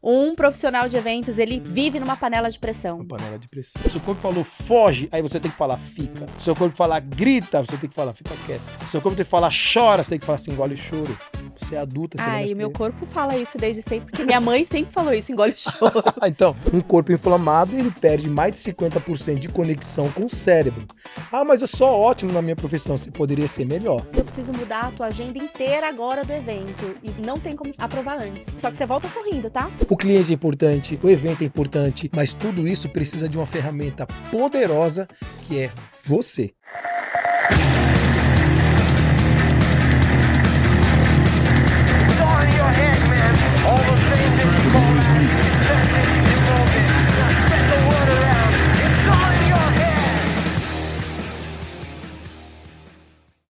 Um profissional de eventos, ele vive numa panela de pressão. Uma panela de pressão. Seu corpo falou foge, aí você tem que falar fica. Seu corpo falar grita, você tem que falar fica quieto. Seu corpo tem que falar chora, você tem que falar assim, engole o choro. Você é adulta, você Ai, meu corpo fala isso desde sempre, porque minha mãe sempre falou isso, engole o choro. Então, um corpo inflamado, ele perde mais de 50% de conexão com o cérebro. Ah, mas eu sou ótimo na minha profissão, você poderia ser melhor. Eu preciso mudar a tua agenda inteira agora do evento, e não tem como aprovar antes. Só que você volta sorrindo, tá? O cliente é importante, o evento é importante, mas tudo isso precisa de uma ferramenta poderosa que é você.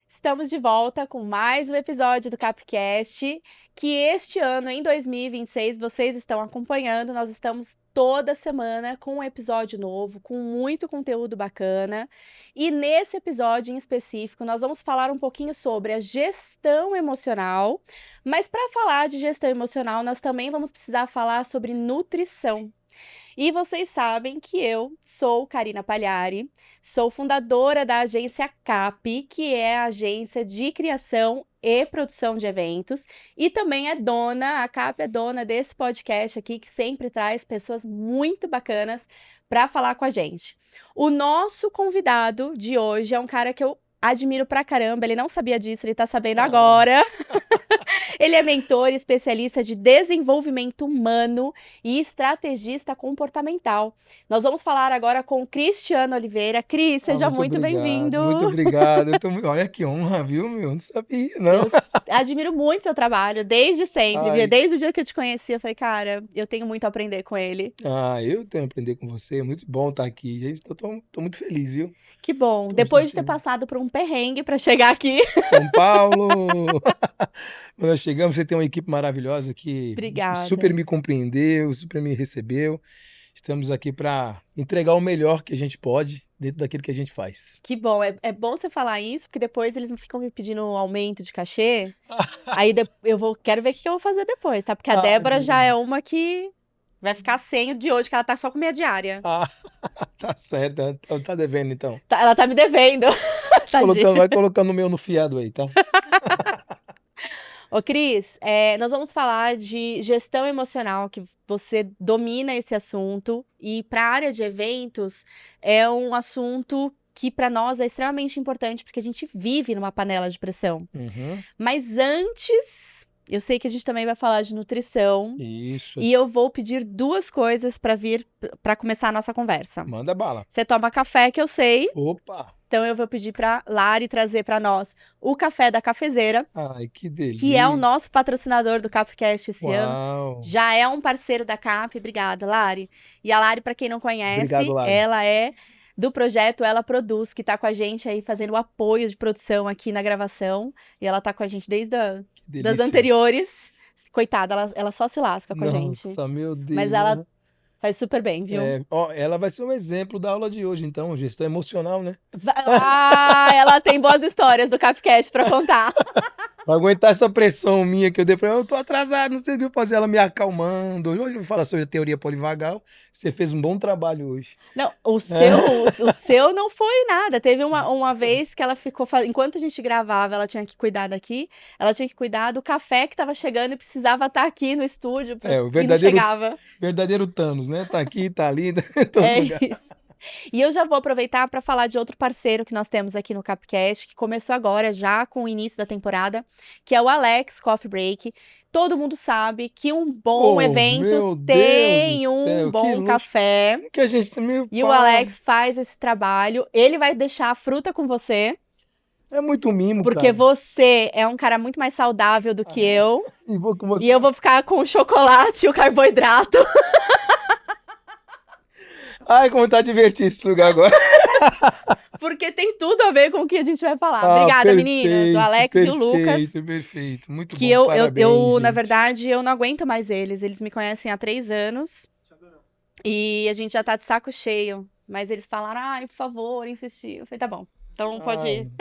Estamos de volta com mais um episódio do Capcast, que este ano, em 2026, vocês estão acompanhando. Nós estamos toda semana com um episódio novo, com muito conteúdo bacana. E nesse episódio em específico, nós vamos falar um pouquinho sobre a gestão emocional. Mas para falar de gestão emocional, nós também vamos precisar falar sobre nutrição. E vocês sabem que eu sou Karina Pagliari, sou fundadora da agência CAP, que é a agência de criação e produção de eventos, e também a CAP é dona desse podcast aqui, que sempre traz pessoas muito bacanas para falar com a gente. O nosso convidado de hoje é um cara que eu admiro pra caramba, ele não sabia disso, ele tá sabendo agora. Ele é mentor e especialista de desenvolvimento humano e estrategista comportamental. Nós vamos falar agora com o Cristiano Oliveira. Cris, seja muito bem-vindo. Muito obrigado. Olha que honra, viu, meu? Não sabia, não. Eu admiro muito seu trabalho, desde sempre, viu? Desde o dia que eu te conheci, eu falei, cara, eu tenho muito a aprender com ele. Eu tenho a aprender com você, é muito bom estar aqui, gente. Tô muito feliz, viu? Que bom. Depois de ter passado por um perrengue para chegar aqui. São Paulo! Quando nós chegamos, você tem uma equipe maravilhosa que Obrigada. Super me compreendeu, super me recebeu. Estamos aqui para entregar o melhor que a gente pode dentro daquilo que a gente faz. Que bom, é bom você falar isso, porque depois eles ficam me pedindo um aumento de cachê. Aí quero ver o que eu vou fazer depois, tá? Porque a Débora já é uma que vai ficar sem o de hoje, que ela tá só com minha diária. Tá certo, ela tá devendo então. Ela tá me devendo. Vai colocando o meu no fiado aí, tá? Ô, Cris, nós vamos falar de gestão emocional, que você domina esse assunto, e para a área de eventos é um assunto que para nós é extremamente importante, porque a gente vive numa panela de pressão. Mas antes, eu sei que a gente também vai falar de nutrição. Isso. E eu vou pedir duas coisas para começar a nossa conversa. Manda bala. Você toma café, que eu sei. Opa! Então eu vou pedir para Lari trazer para nós o café da Cafezeira. Ai, que delícia. Que é o nosso patrocinador do Capcast esse Uau. ano. Já é um parceiro da Cap. Obrigada, Lari. E a Lari, para quem não conhece, Obrigado, Lari. ela é do projeto Ela Produz, que tá com a gente aí fazendo o apoio de produção aqui na gravação. E ela tá com a gente desde das anteriores. Coitada, ela só se lasca com a gente. Nossa, meu Deus. Mas ela faz super bem, viu? Ela vai ser um exemplo da aula de hoje, então, gestão emocional, né? Ela tem boas histórias do Capcast pra contar. Pra aguentar essa pressão minha que eu dei pra ela, eu tô atrasado, não sei o que fazer, ela me acalmando. Hoje eu vou falar sobre a teoria polivagal, você fez um bom trabalho hoje. Não, o seu não foi nada. Teve uma vez que ela ficou, enquanto a gente gravava, ela tinha que cuidar daqui, ela tinha que cuidar do café que tava chegando e precisava estar aqui no estúdio, o e não chegava. Verdadeiro Thanos, né? Tá aqui, tá ali, isso. E eu já vou aproveitar para falar de outro parceiro que nós temos aqui no Capcast, que começou agora, já com o início da temporada, que é o Alex Coffee Break. Todo mundo sabe que um bom evento tem um bom café. Que a gente e o Alex faz esse trabalho. Ele vai deixar a fruta com você. É muito mimo, porque cara. Você é um cara muito mais saudável do que eu. E eu vou ficar com o chocolate e o carboidrato. Ai, como tá divertido esse lugar agora. Porque tem tudo a ver com o que a gente vai falar. Obrigada, meninas. O Alex e o Lucas. Perfeito. Muito que bom. Parabéns, na verdade, eu não aguento mais eles. Eles me conhecem há 3 anos. E a gente já tá de saco cheio. Mas eles falaram, por favor, insistir. Eu falei, tá bom. Então pode ir.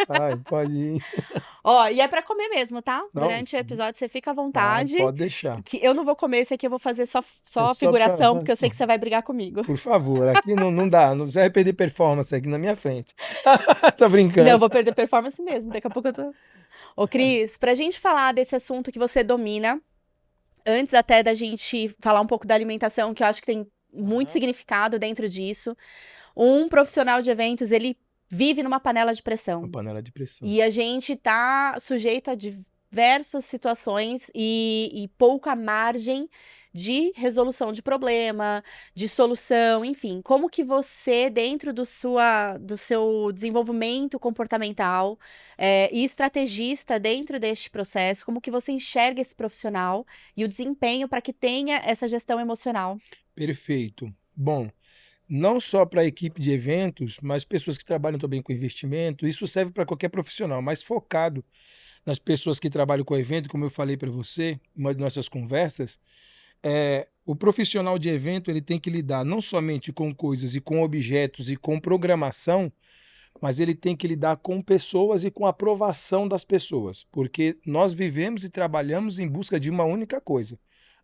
Pode ir. Ó, e é pra comer mesmo, tá? Não, Durante o episódio você fica à vontade. pode deixar. Que eu não vou comer esse aqui, eu vou fazer só É só figuração, porque eu sei que você vai brigar comigo. Por favor, aqui não dá, você vai perder performance aqui na minha frente. Tô brincando. Não, eu vou perder performance mesmo, daqui a pouco eu tô... Ô, Cris, pra gente falar desse assunto que você domina, antes até da gente falar um pouco da alimentação, que eu acho que tem muito significado dentro disso, um profissional de eventos, ele vive numa panela de pressão. Uma panela de pressão. E a gente tá sujeito a diversas situações e pouca margem de resolução de problema, de solução, enfim. Como que você, dentro do seu desenvolvimento comportamental e estrategista dentro deste processo, como que você enxerga esse profissional e o desempenho para que tenha essa gestão emocional? Perfeito. Bom, não só para a equipe de eventos, mas pessoas que trabalham também com investimento, isso serve para qualquer profissional, mas focado nas pessoas que trabalham com evento, como eu falei para você, em uma de nossas conversas, o profissional de evento ele tem que lidar não somente com coisas e com objetos e com programação, mas ele tem que lidar com pessoas e com a aprovação das pessoas, porque nós vivemos e trabalhamos em busca de uma única coisa,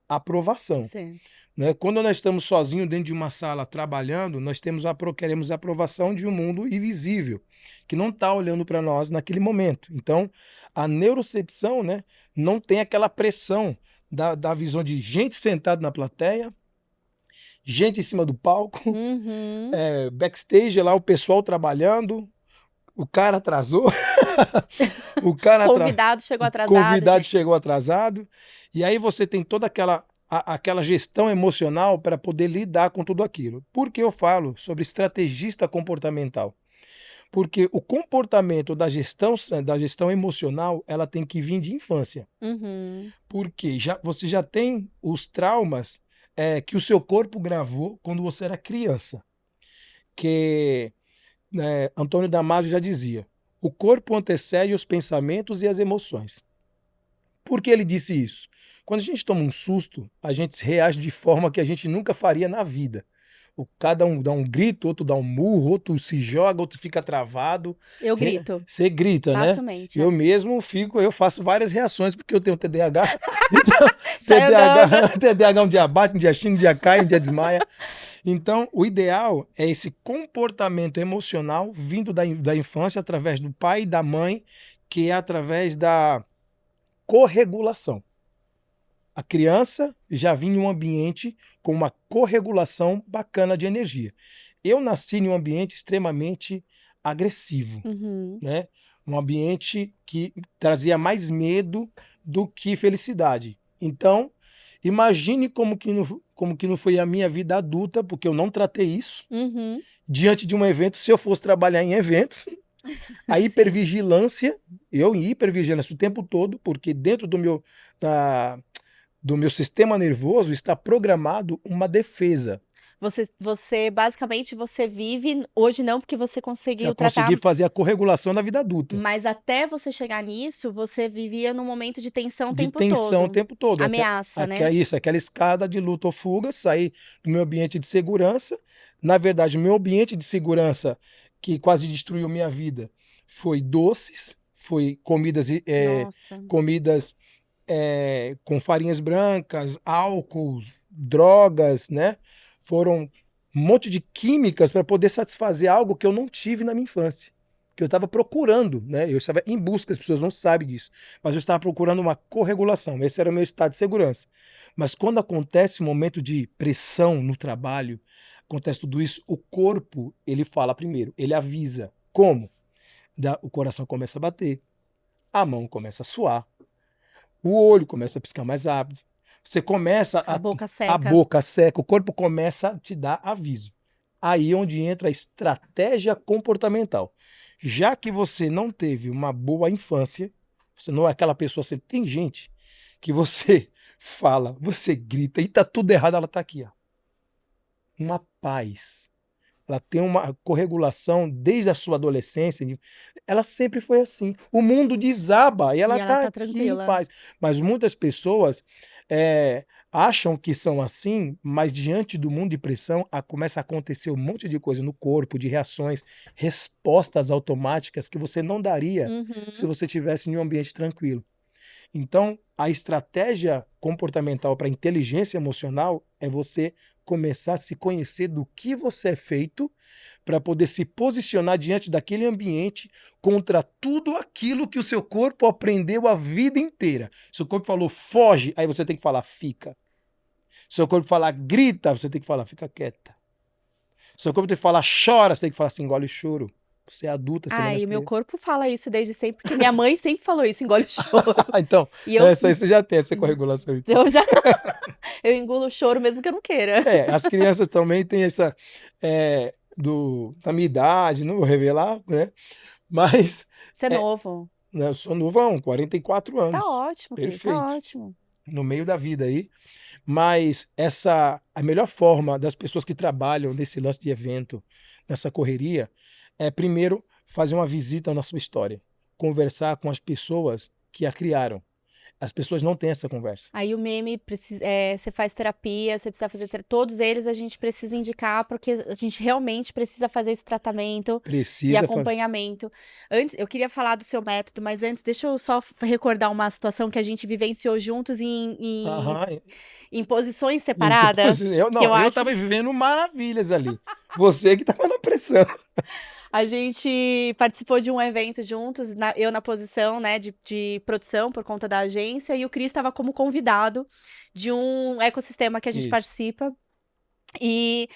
aprovação. Sim. Né? Quando nós estamos sozinhos dentro de uma sala trabalhando, nós queremos a aprovação de um mundo invisível, que não está olhando para nós naquele momento. Então, a neurocepção, né, não tem aquela pressão da visão de gente sentada na plateia, gente em cima do palco, Uhum. backstage lá, o pessoal trabalhando, o cara atrasou, Convidado chegou atrasado. convidado gente. chegou atrasado, e aí você tem toda aquela gestão emocional para poder lidar com tudo aquilo. Por que eu falo sobre estrategista comportamental? Porque o comportamento da gestão emocional, ela tem que vir de infância. Uhum. Porque você já tem os traumas que o seu corpo gravou quando você era criança. Que Antônio Damasio já dizia, o corpo antecede os pensamentos e as emoções. Por que ele disse isso? Quando a gente toma um susto, a gente reage de forma que a gente nunca faria na vida. Cada um dá um grito, outro dá um murro, outro se joga, outro fica travado. Eu grito. Você grita, Facilmente. né? Eu mesmo eu faço várias reações, porque eu tenho TDAH. Então, TDAH um dia bate, um dia xinga, um dia cai, um dia desmaia. Então, o ideal é esse comportamento emocional vindo da infância, através do pai e da mãe, que é através da corregulação. A criança já vinha em um ambiente com uma corregulação bacana de energia. Eu nasci em um ambiente extremamente agressivo, né? Um ambiente que trazia mais medo do que felicidade. Então, imagine como que não foi a minha vida adulta, porque eu não tratei isso. Diante de um evento, se eu fosse trabalhar em eventos, a hipervigilância, eu em hipervigilância o tempo todo, porque dentro do meu sistema nervoso está programado uma defesa. Você basicamente vive hoje não porque você conseguiu tratar. Consegui fazer a corregulação na vida adulta. Mas até você chegar nisso, você vivia num momento de tensão o tempo todo. Ameaça, né? Isso, aquela escada de luta ou fuga, sair do meu ambiente de segurança. Na verdade, o meu ambiente de segurança, que quase destruiu minha vida, foi doces, foi comidas com farinhas brancas, álcool, drogas, né? Foram um monte de químicas para poder satisfazer algo que eu não tive na minha infância, que eu estava procurando, né? Eu estava em busca, as pessoas não sabem disso, mas eu estava procurando uma corregulação, esse era o meu estado de segurança. Mas quando acontece um momento de pressão no trabalho, acontece tudo isso, o corpo, ele fala primeiro, ele avisa. Como? O coração começa a bater, a mão começa a suar, o olho começa a piscar mais rápido. Você começa a boca seca, o corpo começa a te dar aviso. Aí é onde entra a estratégia comportamental. Já que você não teve uma boa infância, você não é aquela pessoa, você tem gente que você fala, você grita e tá tudo errado, ela tá aqui, ó. Uma paz. Ela tem uma corregulação desde a sua adolescência. Ela sempre foi assim. O mundo desaba e ela tá aqui tranquila. em paz. Mas muitas pessoas acham que são assim, mas diante do mundo de pressão, começa a acontecer um monte de coisa no corpo, de reações, respostas automáticas que você não daria se Uhum. você estivesse em um ambiente tranquilo. Então, a estratégia comportamental para inteligência emocional é você começar a se conhecer do que você é feito para poder se posicionar diante daquele ambiente contra tudo aquilo que o seu corpo aprendeu a vida inteira. Seu corpo falou foge, aí você tem que falar fica. Seu corpo falar grita, você tem que falar fica quieta. Seu corpo tem que falar chora, você tem que falar assim, engole o choro. Você é adulta, você não vai Ai, meu ser. corpo fala isso desde sempre, porque minha mãe sempre falou isso, engole o choro. Então, E eu, essa aí você já tem, essa corregulação. Então. eu já eu engulo o choro mesmo que eu não queira. As crianças também têm essa. Da minha idade, não vou revelar, né? Mas Você é é, novo. né, eu sou novão, 44 Tá anos. ótimo, querido, tá Perfeito. ótimo. No meio da vida aí. Mas a melhor forma das pessoas que trabalham nesse lance de evento, nessa correria, é primeiro fazer uma visita na sua história. Conversar com as pessoas que a criaram. As pessoas não têm essa conversa. Aí o meme, você faz terapia, você precisa fazer todos eles a gente precisa indicar, porque a gente realmente precisa fazer esse tratamento e Precisa fazer. acompanhamento. Antes, eu queria falar do seu método, mas antes, deixa eu só recordar uma situação que a gente vivenciou juntos Aham. em posições Isso, separadas, que eu eu acho tava vivendo maravilhas ali. Você que tava na pressão. a gente participou de um evento juntos, eu na posição, né, de produção por conta da agência, e o Cris estava como convidado de um ecossistema que a gente Isso. participa. E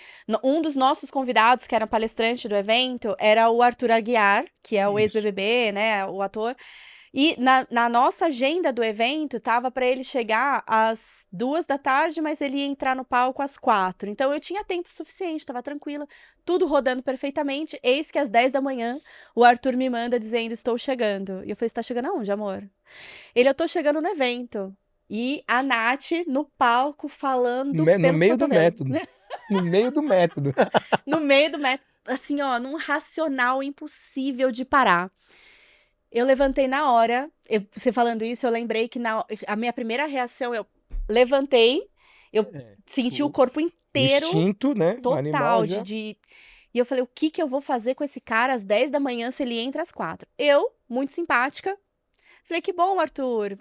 um dos nossos convidados, que era palestrante do evento, era o Arthur Aguiar, que é o Isso. ex-BBB, né, o ator. E na nossa agenda do evento, tava para ele chegar às 2 da tarde, mas ele ia entrar no palco às 4. Então eu tinha tempo suficiente, tava tranquila, tudo rodando perfeitamente. Eis que às 10 da manhã, o Arthur me manda dizendo: estou chegando. E eu falei: você tá chegando aonde, amor? Ele: eu tô chegando no evento. E a Nath no palco falando No pelos meio do cotovelos. método. No meio do método. No meio do método, assim, ó, num racional impossível de parar. Eu levantei na hora, você falando isso, eu lembrei que a minha primeira reação, eu levantei, eu senti o corpo O inteiro, instinto, né? O animal total, já. e eu falei: o que que eu vou fazer com esse cara às 10 da manhã se ele entra às 4? Eu, muito simpática, falei: que bom, Arthur,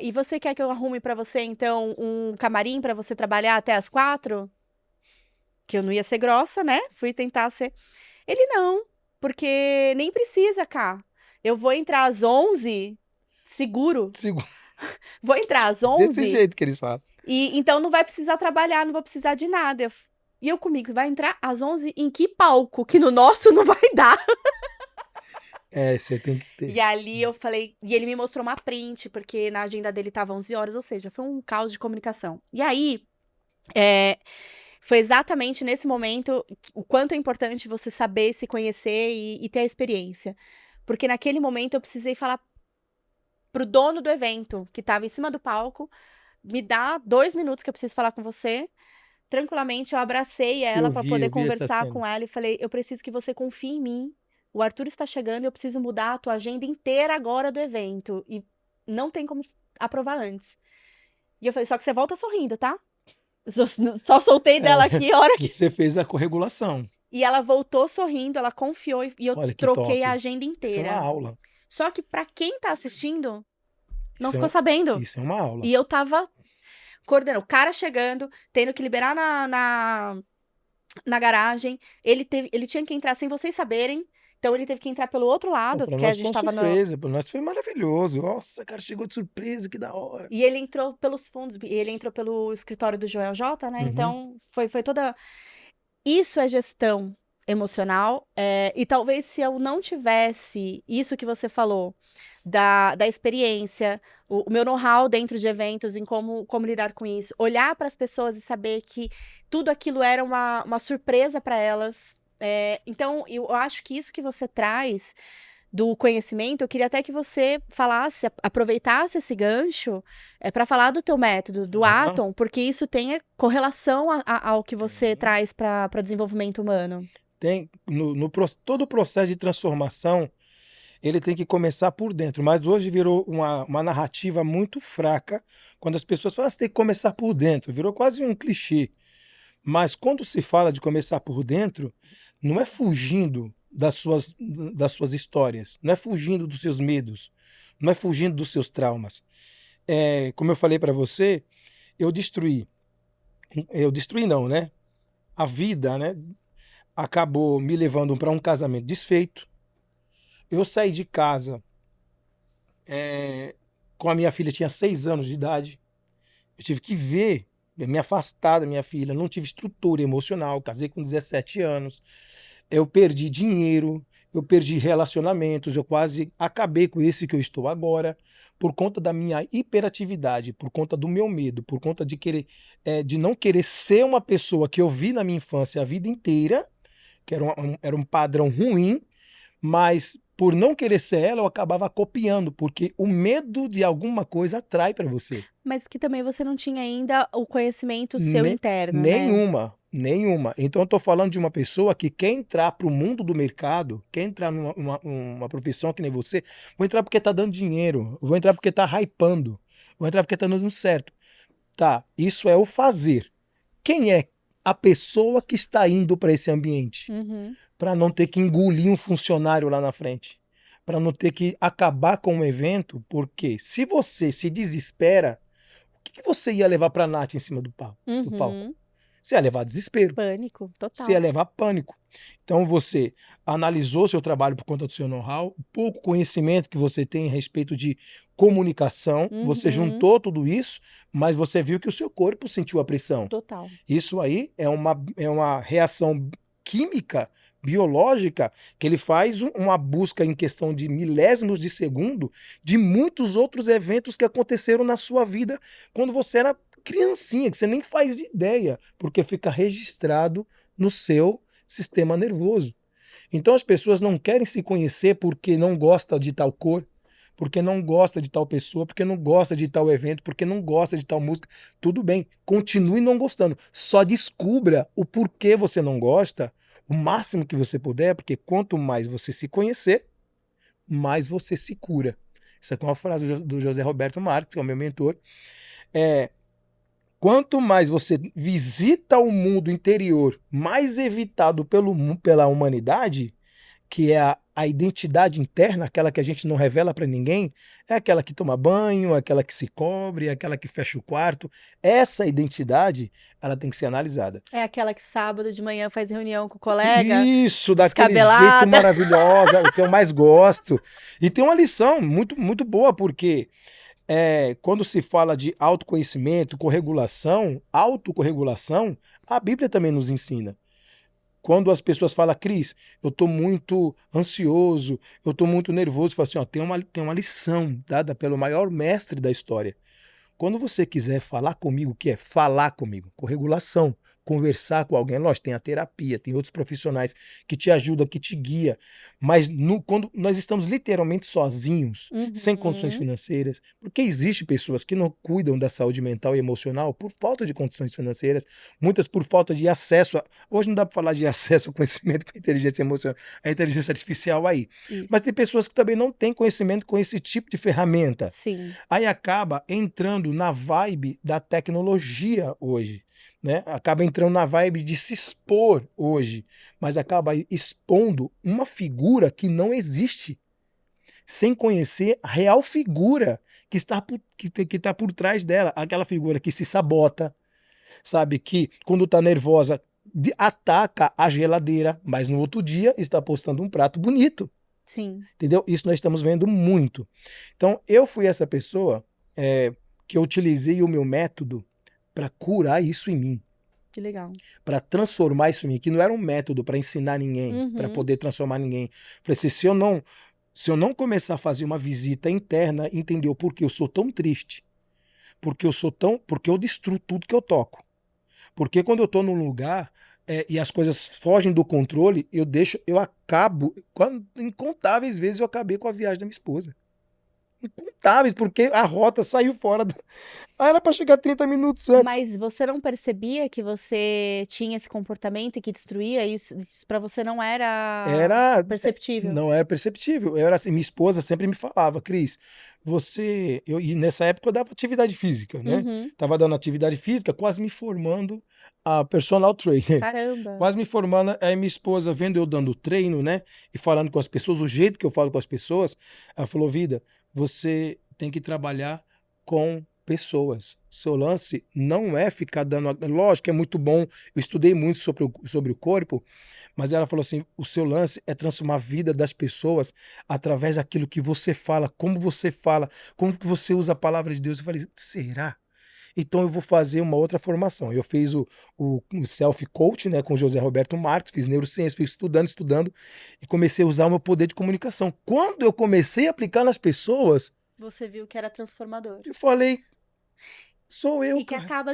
e você quer que eu arrume pra você, então, um camarim pra você trabalhar até às 4? Que eu não ia ser grossa, né? Fui tentar ser. Ele: não, porque nem precisa, cá. Eu vou entrar às 11, seguro. Vou entrar às Desse 11 jeito que eles falam. e então não vai precisar trabalhar, não vou precisar de nada. E eu comigo: vai entrar às 11 em que palco? Que no nosso não vai dar. Você tem que E ter. ali eu falei, e ele me mostrou uma print, porque na agenda dele tava 11 horas, ou seja, foi um caos de comunicação. E aí, foi exatamente nesse momento o quanto é importante você saber se conhecer e ter a experiência. Porque naquele momento eu precisei falar pro dono do evento, que tava em cima do palco: me dá 2 minutos que eu preciso falar com você. Tranquilamente, eu abracei ela para poder Eu vi essa conversar cena. com ela e falei: eu preciso que você confie em mim. O Arthur está chegando e eu preciso mudar a tua agenda inteira agora do evento. E não tem como aprovar antes. E eu falei: só que você volta sorrindo, tá? Só soltei dela aqui a hora que. Você fez a corregulação. E ela voltou sorrindo, ela confiou e eu Olha que troquei a top. agenda Isso é uma inteira. aula. Só que pra quem tá assistindo, não Isso ficou sabendo. Isso é uma aula. E eu tava coordenando. O cara chegando, tendo que liberar na garagem. Ele tinha que entrar sem vocês saberem. Então ele teve que entrar pelo outro lado, Pra que a nós foi gente uma tava no. surpresa. Pra nós foi maravilhoso. Nossa, cara, chegou de surpresa, que da hora. E ele entrou pelos fundos, ele entrou pelo escritório do Joel J, né? Uhum. Então foi toda. Isso é gestão emocional. E talvez se eu não tivesse isso que você falou, da experiência, o meu know-how dentro de eventos, em como lidar com isso, olhar para as pessoas e saber que tudo aquilo era uma surpresa para elas. Então, eu acho que isso que você traz do conhecimento, eu queria até que você falasse, aproveitasse esse gancho para falar do teu método, do Atom, porque isso tem correlação ao que você traz para desenvolvimento humano. Tem todo o processo de transformação, ele tem que começar por dentro. Mas hoje virou uma narrativa muito fraca, quando as pessoas falam, você tem que começar por dentro. Virou quase um clichê. Mas quando se fala de começar por dentro, não é fugindo das suas histórias, não é fugindo dos seus medos, não é fugindo dos seus traumas. Como eu falei para você, eu destruí. Eu destruí não, né? A vida, né, acabou me levando para um casamento desfeito. Eu saí de casa com a minha filha, tinha 6 anos de idade. Eu tive que me afastar da minha filha, não tive estrutura emocional, casei com 17 anos. Eu perdi dinheiro, eu perdi relacionamentos, eu quase acabei com esse que eu estou agora, por conta da minha hiperatividade, por conta do meu medo, por conta de não querer ser uma pessoa que eu vi na minha infância a vida inteira, que era um padrão ruim, mas por não querer ser ela, eu acabava copiando, porque o medo de alguma coisa atrai para você. Mas que também você não tinha ainda o conhecimento seu Ne- interno, né? nenhuma. Então eu estou falando de uma pessoa que quer entrar para o mundo do mercado, quer entrar numa profissão que nem você, vou entrar porque está dando dinheiro, vou entrar porque está hypando, vou entrar porque está dando certo. Tá, isso é o fazer. Quem é a pessoa que está indo para esse ambiente? Uhum. Para não ter que engolir um funcionário lá na frente, para não ter que acabar com o evento, porque se você se desespera, o que você ia levar para a Nath em cima do palco? Uhum. Você ia levar desespero, Pânico, você ia total. levar pânico. Então você analisou seu trabalho por conta do seu know-how, o pouco conhecimento que você tem a respeito de comunicação, você Uhum. juntou tudo isso, mas você viu que o seu corpo sentiu a pressão. Total. Isso aí é uma reação química, biológica, que ele faz uma busca em questão de milésimos de segundo de muitos outros eventos que aconteceram na sua vida quando você era criancinha, que você nem faz ideia, porque fica registrado no seu sistema nervoso. Então as pessoas não querem se conhecer porque não gosta de tal cor, porque não gosta de tal pessoa, porque não gosta de tal evento, porque não gosta de tal música. Tudo bem, continue não gostando. Só descubra o porquê você não gosta, o máximo que você puder, porque quanto mais você se conhecer, mais você se cura. Isso aqui é uma frase do José Roberto Marques, que é o meu mentor. Quanto mais você visita o mundo interior, mais evitado pela humanidade, que é a identidade interna, aquela que a gente não revela para ninguém, é aquela que toma banho, aquela que se cobre, aquela que fecha o quarto. Essa identidade, ela tem que ser analisada. É aquela que sábado de manhã faz reunião com o colega, Isso, daquele jeito descabelada. maravilhoso, o que eu mais gosto. E tem uma lição muito, muito boa, porque quando se fala de autoconhecimento, autorregulação, a Bíblia também nos ensina. Quando as pessoas falam, Cris, eu estou muito ansioso, eu estou muito nervoso, fala assim, ó, tem uma lição dada pelo maior mestre da história. Quando você quiser falar comigo, o que é falar comigo? Com regulação, conversar com alguém. Lógico, tem a terapia, tem outros profissionais que te ajudam, que te guiam. Mas quando nós estamos literalmente sozinhos, sem condições Uhum. financeiras, porque existem pessoas que não cuidam da saúde mental e emocional por falta de condições financeiras, muitas por falta de acesso. Hoje não dá para falar de acesso ao conhecimento com a inteligência emocional, a inteligência artificial aí. Isso. Mas tem pessoas que também não têm conhecimento com esse tipo de ferramenta. Sim. Aí acaba entrando na vibe da tecnologia hoje, né? Acaba entrando na vibe de se expor hoje, mas acaba expondo uma figura que não existe, sem conhecer a real figura que está por trás dela, aquela figura que se sabota, sabe? Que quando está nervosa ataca a geladeira, mas no outro dia está postando um prato bonito. Sim. Entendeu? Isso nós estamos vendo muito. Então, eu fui essa pessoa que eu utilizei o meu método para curar isso em mim, Que legal. para transformar isso em mim, que não era um método para ensinar ninguém, para Uhum. poder transformar ninguém. Falei assim, se eu não começar a fazer uma visita interna, entender o porquê eu sou tão triste, porque eu destruo tudo que eu toco. Porque quando eu estou num lugar e as coisas fogem do controle, eu acabo, incontáveis vezes eu acabei com a viagem da minha esposa. incontáveis, porque a rota saiu fora. Ah, era para chegar 30 minutos antes. Mas você não percebia que você tinha esse comportamento e que destruía isso? Isso para você não era Era, perceptível? não era perceptível. Eu era assim, minha esposa sempre me falava, Cris, e nessa época eu dava atividade física, né? Uhum. Tava dando atividade física, quase me formando a personal trainer. Caramba. Quase me formando, aí minha esposa vendo eu dando treino, né? E falando com as pessoas, o jeito que eu falo com as pessoas, ela falou, vida, você tem que trabalhar com pessoas. Seu lance não é ficar dando. Lógico que é muito bom, eu estudei muito sobre o corpo, mas ela falou assim: o seu lance é transformar a vida das pessoas através daquilo que você fala, como que você usa a palavra de Deus. Eu falei, será? Então eu vou fazer uma outra formação. Eu fiz o self-coach, né, com o José Roberto Marques, fiz neurociência, fui estudando, e comecei a usar o meu poder de comunicação. Quando eu comecei a aplicar nas pessoas, Você viu que era transformador. eu falei, sou eu, E que cara. acaba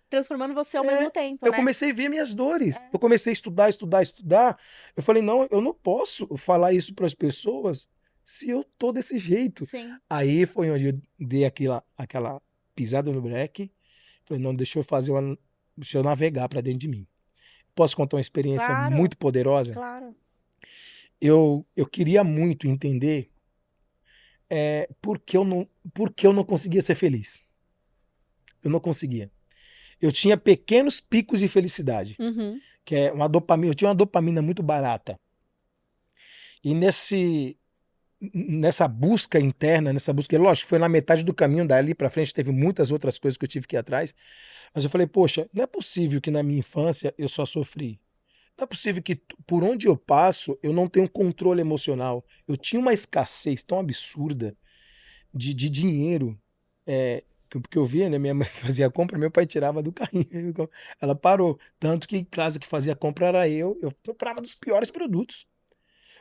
transformando você ao mesmo tempo, Eu né? comecei a ver minhas dores. É. Eu comecei a estudar. Eu falei, não, eu não posso falar isso para as pessoas se eu tô desse jeito. Sim. Aí foi onde eu dei aquela pisada no breque. Falei, não, deixa eu navegar para dentro de mim. Posso contar uma experiência Claro, muito poderosa? claro. Eu queria muito entender por que eu não conseguia ser feliz. Eu não conseguia. Eu tinha pequenos picos de felicidade, Uhum. que é uma dopamina. Eu tinha uma dopamina muito barata. E nessa busca interna, lógico, foi na metade do caminho, dali para frente teve muitas outras coisas que eu tive que ir atrás, mas eu falei, poxa, não é possível que na minha infância eu só sofri. Não é possível que por onde eu passo eu não tenho controle emocional. Eu tinha uma escassez tão absurda de dinheiro, porque eu via, né? Minha mãe fazia compra, meu pai tirava do carrinho. Ela parou. Tanto que em casa que fazia compra era eu comprava dos piores produtos.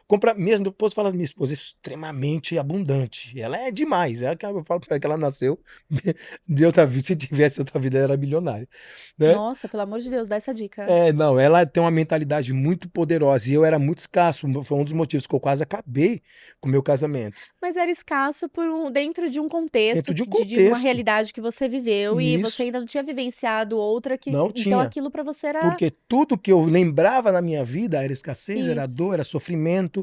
Compra mesmo, depois fala minha esposa é extremamente abundante. Ela é demais. Eu falo pra ela que ela nasceu de outra vida. Se tivesse outra vida, ela era milionária, né? Nossa, pelo amor de Deus, dá essa dica. Não, ela tem uma mentalidade muito poderosa e eu era muito escasso. Foi um dos motivos que eu quase acabei com o meu casamento. Mas era escasso dentro de um contexto, Dentro de um de uma contexto. realidade que você viveu e você Isso ainda não tinha vivenciado outra que. não Então tinha. aquilo pra você era Porque tudo que eu lembrava na minha vida era escassez, era isso. dor, era sofrimento.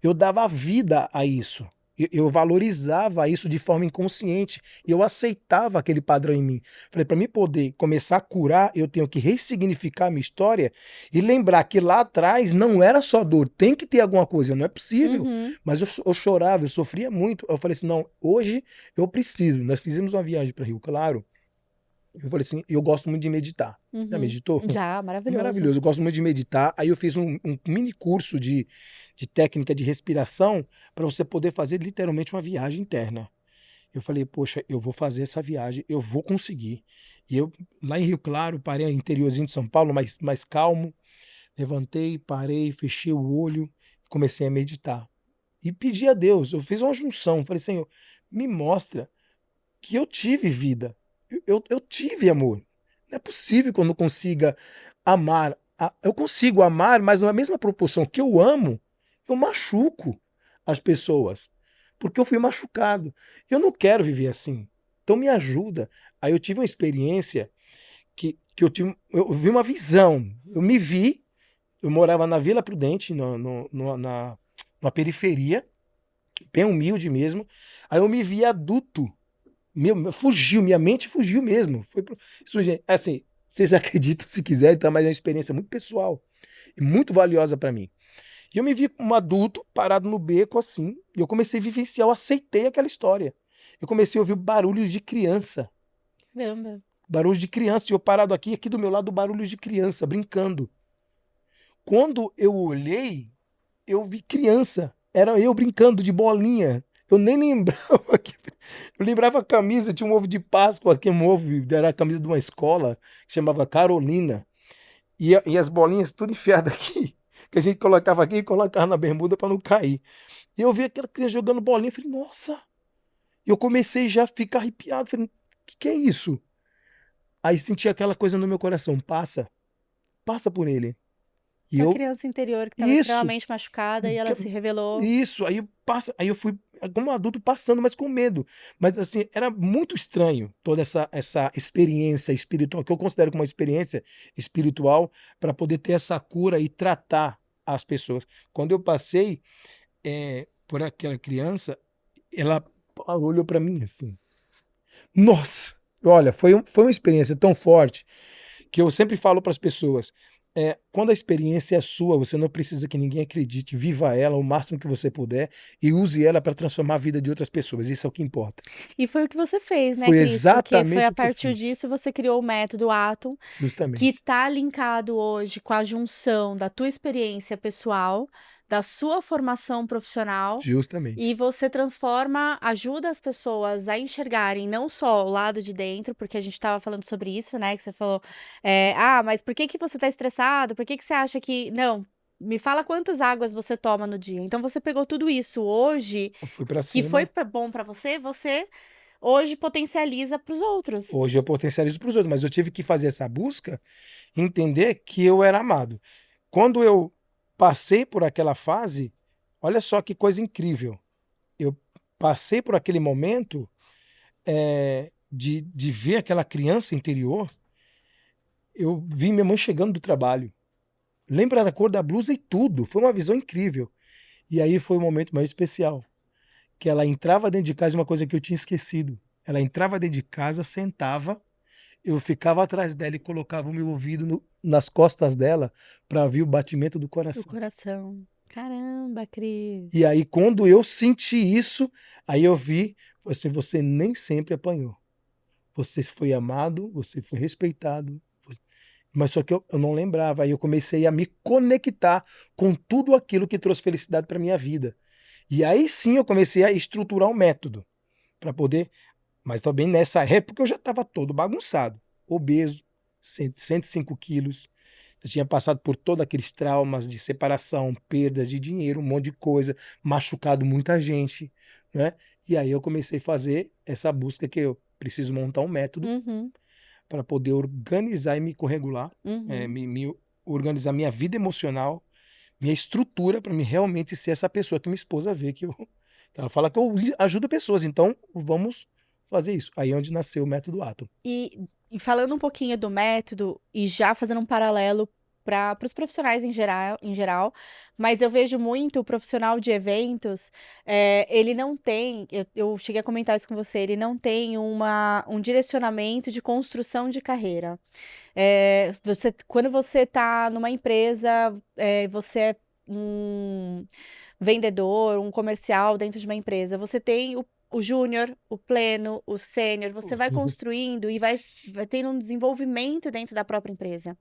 Eu dava vida a isso. Eu valorizava isso de forma inconsciente e eu aceitava aquele padrão em mim. Falei, para mim poder começar a curar, eu tenho que ressignificar a minha história e lembrar que lá atrás não era só dor, tem que ter alguma coisa, não é possível. Uhum. Mas eu chorava, eu sofria muito. Eu falei assim, não, hoje eu preciso. Nós fizemos uma viagem para Rio Claro. Eu falei assim, eu gosto muito de meditar. Já Uhum. meditou? Já, É maravilhoso. maravilhoso, eu gosto muito de meditar. Aí eu fiz um mini curso de técnica de respiração para você poder fazer literalmente uma viagem interna. Eu falei, poxa, eu vou fazer essa viagem, eu vou conseguir. E eu, lá em Rio Claro, parei no interiorzinho de São Paulo, mais calmo, levantei, parei, fechei o olho, comecei a meditar. E pedi a Deus, eu fiz uma junção, falei, Senhor, me mostra que eu tive vida, eu tive amor. Não é possível que eu não consiga amar. Eu consigo amar, mas na mesma proporção que eu amo, eu machuco as pessoas. Porque eu fui machucado. Eu não quero viver assim. Então me ajuda. Aí eu tive uma experiência que eu vi uma visão. Eu me vi, eu morava na Vila Prudente, na periferia, bem humilde mesmo. Aí eu me vi adulto. Minha mente fugiu mesmo. Isso, gente, assim, vocês acreditam se quiserem, tá? Mas é uma experiência muito pessoal e muito valiosa para mim. E eu me vi como um adulto parado no beco assim, e eu comecei a vivenciar, eu aceitei aquela história. Eu comecei a ouvir barulhos de criança, Caramba. e eu parado aqui do meu lado, barulhos de criança brincando. Quando eu olhei, eu vi criança, era eu brincando de bolinha. Eu nem lembrava que. Eu lembrava a camisa, tinha um ovo de Páscoa, que um ovo, era a camisa de uma escola, que chamava Carolina. E as bolinhas tudo enfiadas aqui, que a gente colocava aqui e colocava na bermuda para não cair. E eu vi aquela criança jogando bolinha, eu falei, nossa! E eu comecei já a ficar arrepiado, falei, o que é isso? Aí senti aquela coisa no meu coração, passa por ele. E Tua criança interior que estava Isso, extremamente machucada e ela se revelou. isso, aí eu fui como adulto passando, mas com medo. Mas assim, era muito estranho toda essa experiência espiritual, que eu considero como uma experiência espiritual, para poder ter essa cura e tratar as pessoas. Quando eu passei por aquela criança, ela olhou para mim assim. Nossa! Olha, foi uma experiência tão forte que eu sempre falo para as pessoas. Quando a experiência é sua, você não precisa que ninguém acredite, viva ela o máximo que você puder e use ela para transformar a vida de outras pessoas. Isso é o que importa. E foi o que você fez, né, Foi Cris? Porque foi exatamente a o que eu partir fiz. disso você criou o método Atom, que Justamente. tá linkado hoje com a junção da tua experiência pessoal, da sua formação profissional, e Justamente. você transforma, ajuda as pessoas a enxergarem não só o lado de dentro, porque a gente estava falando sobre isso, né? Que você falou, mas por que que você tá estressado? Por que que você acha que. Não, me fala quantas águas você toma no dia. Então você pegou tudo isso hoje, Eu fui para que foi cima. bom pra você, você hoje potencializa pros outros. Hoje eu potencializo para os outros, mas eu tive que fazer essa busca, entender que eu era amado. Quando eu passei por aquela fase, olha só que coisa incrível. Eu passei por aquele momento de ver aquela criança interior. Eu vi minha mãe chegando do trabalho. Lembra da cor da blusa e tudo. Foi uma visão incrível. E aí foi o momento mais especial. Que ela entrava dentro de casa, uma coisa que eu tinha esquecido. Ela entrava dentro de casa, sentava, eu ficava atrás dela e colocava o meu ouvido nas costas dela para ouvir o batimento do Do coração. coração. Caramba, Cris. E aí, quando eu senti isso, aí eu vi, assim, você nem sempre apanhou. Você foi amado, você foi respeitado. Mas só que eu não lembrava. Aí eu comecei a me conectar com tudo aquilo que trouxe felicidade para minha vida. E aí sim eu comecei a estruturar um método para poder. Mas também nessa época eu já estava todo bagunçado, obeso, 105 quilos. Eu tinha passado por todos aqueles traumas de separação, perdas de dinheiro, um monte de coisa, machucado muita gente, né? E aí eu comecei a fazer essa busca que eu preciso montar um método Uhum, para poder organizar e me corregular, uhum. me organizar minha vida emocional, minha estrutura para me realmente ser essa pessoa que minha esposa vê que ela fala que eu ajudo pessoas, então vamos fazer isso. Aí é onde nasceu o método Atom. E falando um pouquinho do método e já fazendo um paralelo para os profissionais em geral, mas eu vejo muito o profissional de eventos, ele não tem, eu cheguei a comentar isso com você, ele não tem um direcionamento de construção de carreira. Quando você está numa empresa, você é um vendedor, um comercial dentro de uma empresa, você tem o júnior, o pleno, o sênior, você vai construindo e vai tendo um desenvolvimento dentro da própria empresa.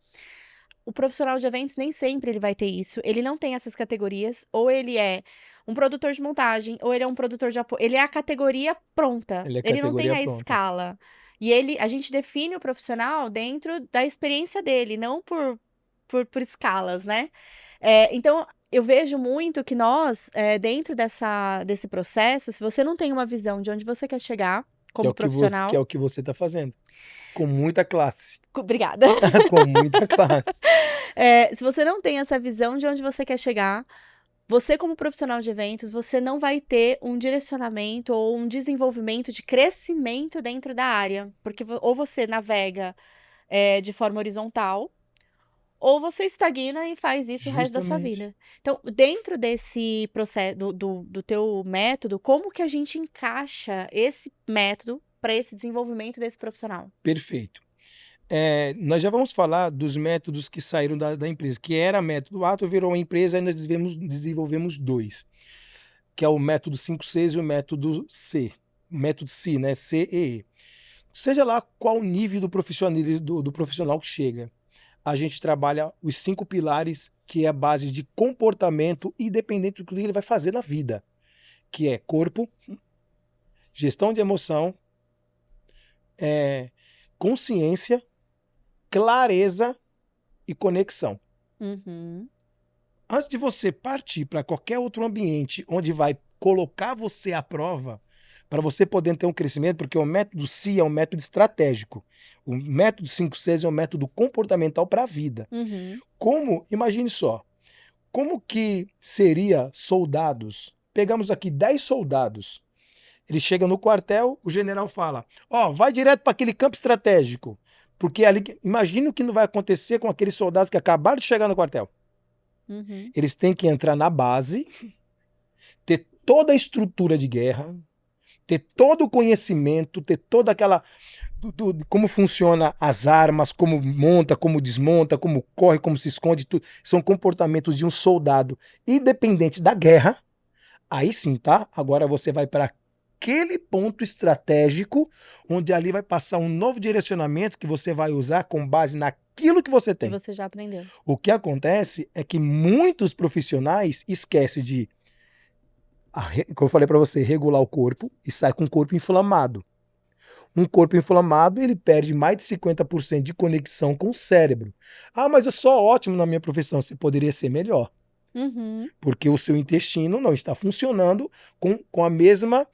O profissional de eventos nem sempre ele vai ter isso, ele não tem essas categorias, ou ele é um produtor de montagem, ou ele é um produtor de apoio, ele é a categoria pronta, Ele é ele não tem categoria a pronta. escala. E a gente define o profissional dentro da experiência dele, não por escalas, né? Então, eu vejo muito que nós, dentro desse processo, se você não tem uma visão de onde você quer chegar como profissional. Que é o que você está fazendo. Com muita classe. Obrigada. Com muita classe. Se você não tem essa visão de onde você quer chegar, você, como profissional de eventos, você não vai ter um direcionamento ou um desenvolvimento de crescimento dentro da área. Porque ou você navega de forma horizontal, ou você estagna e faz isso o resto da sua Justamente. vida. Então, dentro desse processo, do teu método, como que a gente encaixa esse método para esse desenvolvimento desse profissional? Perfeito. Nós já vamos falar dos métodos que saíram da empresa, que era método Atom, virou uma empresa, aí nós desenvolvemos dois, que é o método 5Cs e o método C. O método C, né? CEE. Seja lá qual o nível do profissionalismo do profissional que chega, a gente trabalha os 5 pilares, que é a base de comportamento independente do que ele vai fazer na vida, que é corpo, gestão de emoção, consciência, clareza e conexão. Uhum. Antes de você partir para qualquer outro ambiente onde vai colocar você à prova, para você poder ter um crescimento, porque o método C é um método estratégico. O método 5Cs é um método comportamental para a vida. Uhum. Imagine só, como que seria soldados? Pegamos aqui 10 soldados. Ele chega no quartel, o general fala, vai direto para aquele campo estratégico. Porque ali, imagina o que não vai acontecer com aqueles soldados que acabaram de chegar no quartel. Uhum. Eles têm que entrar na base, ter toda a estrutura de guerra, ter todo o conhecimento, ter toda aquela... como funciona as armas, como monta, como desmonta, como corre, como se esconde, tudo. São comportamentos de um soldado independente da guerra. Aí sim, tá? Agora você vai para aquele ponto estratégico, onde ali vai passar um novo direcionamento que você vai usar com base naquilo que você tem. Que você já aprendeu. O que acontece é que muitos profissionais esquecem de, como eu falei para você, regular o corpo e sai com o corpo inflamado. Um corpo inflamado, ele perde mais de 50% de conexão com o cérebro. Mas eu sou ótimo na minha profissão. Você poderia ser melhor. Uhum. Porque o seu intestino não está funcionando com a mesma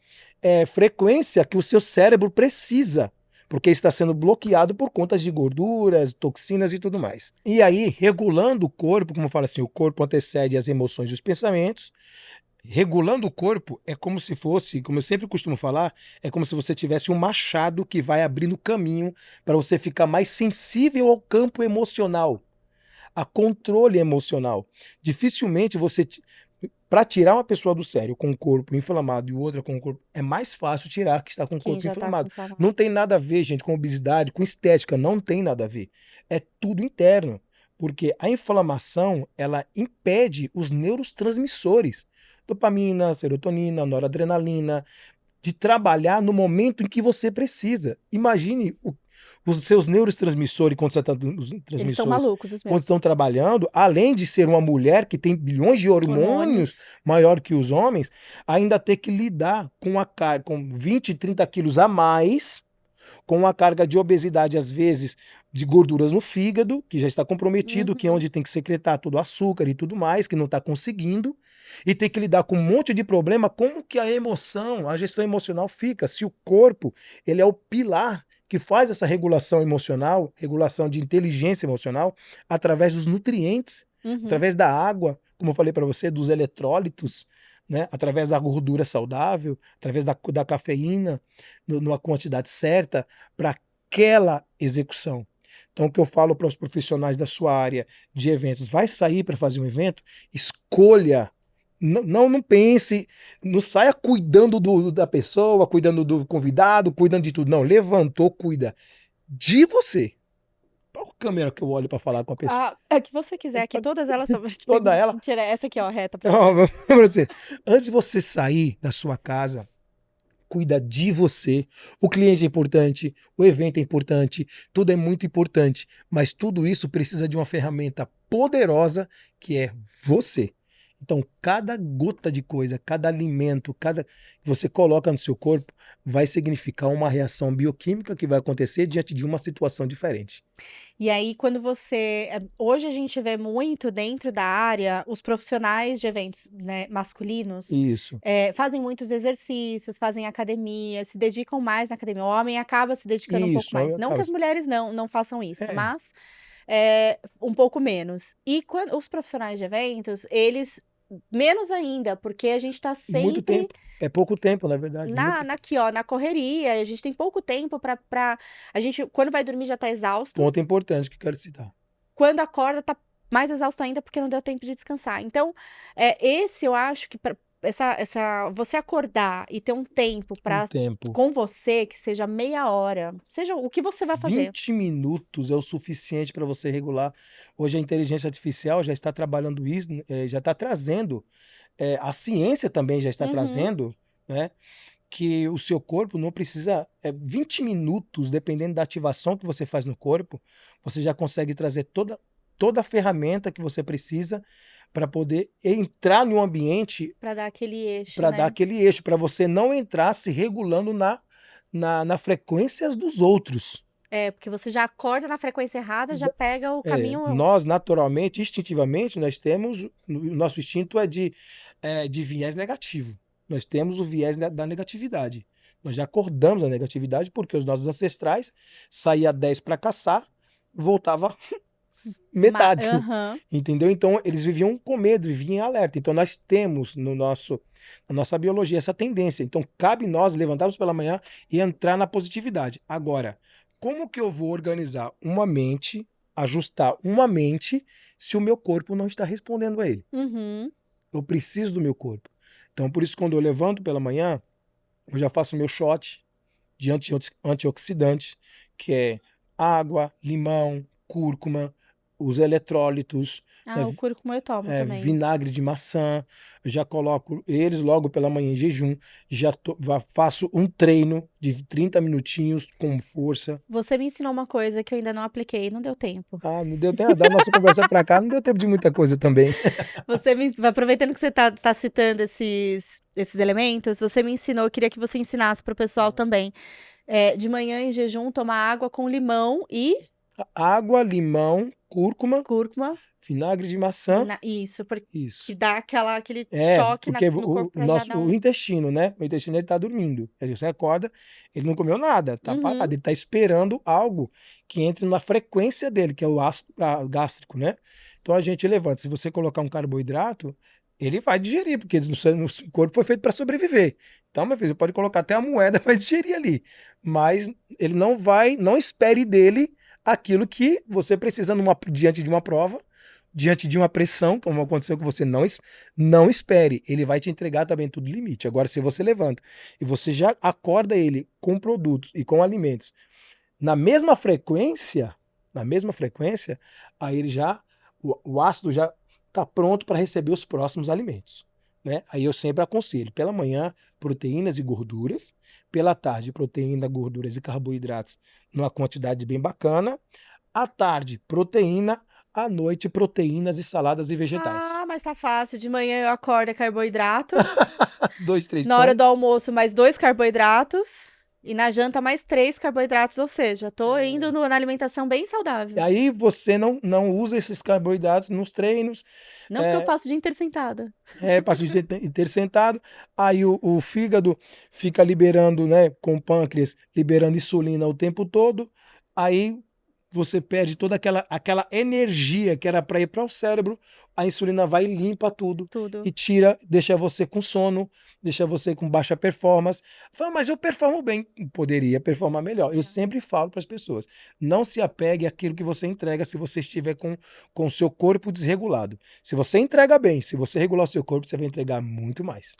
frequência que o seu cérebro precisa, porque está sendo bloqueado por conta de gorduras, toxinas e tudo mais. E aí, regulando o corpo, como eu falo assim, o corpo antecede as emoções e os pensamentos. Regulando o corpo é como se fosse, como eu sempre costumo falar, é como se você tivesse um machado que vai abrindo caminho para você ficar mais sensível ao campo emocional, a controle emocional. Dificilmente você, para tirar uma pessoa do sério com o corpo inflamado e outra com o corpo, é mais fácil tirar que está com o Quem corpo já tá inflamado. inflamado. Não tem nada a ver, gente, com obesidade, com estética, não tem nada a ver. É tudo interno, porque a inflamação, ela impede os neurotransmissores, dopamina, serotonina, noradrenalina, de trabalhar no momento em que você precisa. Imagine os seus neurotransmissores, quando você está os Eles são transmissores, malucos, os quando meus. estão trabalhando, além de ser uma mulher que tem bilhões de hormônios maior que os homens, ainda ter que lidar com 20, 30 quilos a mais, com uma carga de obesidade, às vezes, de gorduras no fígado, que já está comprometido, que é onde tem que secretar todo o açúcar e tudo mais, que não está conseguindo, e ter que lidar com um monte de problema, como que a emoção, a gestão emocional fica, se o corpo, ele é o pilar que faz essa regulação emocional, regulação de inteligência emocional, através dos nutrientes, através da água, como eu falei para você, dos eletrólitos, né? Através da gordura saudável, através da cafeína, numa quantidade certa, para aquela execução. Então, o que eu falo para os profissionais da sua área de eventos, vai sair para fazer um evento, escolha. Não pense, não saia cuidando da pessoa, cuidando do convidado, cuidando de tudo. Não, levantou, cuida de você. Qual câmera que eu olho para falar com a pessoa? É que você quiser, que todas elas estão... Toda ela? Mentira, essa aqui, ó, reta pra você. Antes de você sair da sua casa, cuida de você. O cliente é importante, o evento é importante, tudo é muito importante, mas tudo isso precisa de uma ferramenta poderosa que é você. Então, cada gota de coisa, cada alimento, cada que você coloca no seu corpo vai significar uma reação bioquímica que vai acontecer diante de uma situação diferente. E aí, quando você... Hoje a gente vê muito dentro da área os profissionais de eventos, né, masculinos. Isso. Fazem muitos exercícios, fazem academia, se dedicam mais na academia. O homem acaba se dedicando um pouco Isso, mais. Não acaba- que as mulheres não façam isso, É. mas um pouco menos. E quando os profissionais de eventos, eles menos ainda, porque a gente tá Muito sempre tempo. É pouco tempo, na verdade. aqui, ó, na correria. A gente tem pouco tempo pra... A gente, quando vai dormir, já tá exausto. Ponto importante que eu quero citar. Quando acorda, tá mais exausto ainda porque não deu tempo de descansar. Então, esse eu acho que você acordar e ter um tempo Um tempo. com você, que seja meia hora, seja o que você vai fazer. 20 minutos é o suficiente para você regular. Hoje a inteligência artificial já está trabalhando isso, já está trazendo, a ciência também já está trazendo, né, que o seu corpo não precisa, 20 minutos, dependendo da ativação que você faz no corpo, você já consegue trazer toda a ferramenta que você precisa para poder entrar no ambiente, Para dar aquele eixo, para né? dar aquele eixo, para você não entrar se regulando na frequência dos outros. Porque você já acorda na frequência errada, já pega o caminho... Nós, naturalmente, instintivamente, nós temos, o nosso instinto é de viés negativo. Nós temos o viés da negatividade. Nós já acordamos a negatividade porque os nossos ancestrais saíam 10 para caçar, voltava metade. Aham. Entendeu? Então, eles viviam com medo, viviam em alerta. Então, nós temos na nossa biologia essa tendência. Então, cabe nós levantarmos pela manhã e entrar na positividade. Agora, como que eu vou organizar uma mente, ajustar uma mente, se o meu corpo não está respondendo a ele? Uhum. Eu preciso do meu corpo. Então, por isso, quando eu levanto pela manhã, eu já faço meu shot de antioxidantes, que é água, limão, cúrcuma, os eletrólitos, Ah, o cúrcuma eu tomo também. vinagre de maçã. Eu já coloco eles logo pela manhã em jejum. Faço um treino de 30 minutinhos com força. Você me ensinou uma coisa que eu ainda não apliquei, não deu tempo. Ah, não deu tempo. Da nossa conversa pra cá, não deu tempo de muita coisa também. Aproveitando que você tá citando esses elementos, você me ensinou, eu queria que você ensinasse para o pessoal também. De manhã em jejum, tomar água com limão e Água, limão, cúrcuma, cúrcuma. vinagre de maçã. Isso, porque Isso. dá aquele choque Porque no corpo pra já dar o intestino, né? O intestino ele tá dormindo. Você acorda, ele não comeu nada, tá parado. Ele tá esperando algo que entre na frequência dele, que é o ácido gástrico, né? Então a gente levanta. Se você colocar um carboidrato, ele vai digerir, porque no corpo foi feito para sobreviver. Então, meu filho, você pode colocar até a moeda, vai digerir ali. Mas ele não espere dele aquilo que você precisa diante de uma prova, diante de uma pressão, como aconteceu, que você não espere. Ele vai te entregar também tudo limite. Agora, se você levanta e você já acorda ele com produtos e com alimentos na mesma frequência, aí o ácido já está pronto para receber os próximos alimentos. Né? Aí eu sempre aconselho, pela manhã, proteínas e gorduras, pela tarde, proteína, gorduras e carboidratos numa quantidade bem bacana, à tarde, proteína, à noite, proteínas e saladas e vegetais. Ah, mas tá fácil. De manhã eu acordo, é carboidrato. 2, 3 Na hora do almoço, mais 2 carboidratos. E na janta, mais 3 carboidratos. Ou seja, tô indo na alimentação bem saudável. Aí você não usa esses carboidratos nos treinos. Não porque eu passo o dia inteiro sentada. Passa o dia inteiro sentado. Aí o fígado fica liberando, né, com o pâncreas, liberando insulina o tempo todo. Aí você perde toda aquela energia que era para ir para o cérebro, a insulina vai e limpa tudo. E tira, deixa você com sono, deixa você com baixa performance. Fala, mas eu performo bem. Poderia performar melhor. Eu sempre falo para as pessoas, não se apegue àquilo que você entrega se você estiver com o seu corpo desregulado. Se você entrega bem, se você regular o seu corpo, você vai entregar muito mais.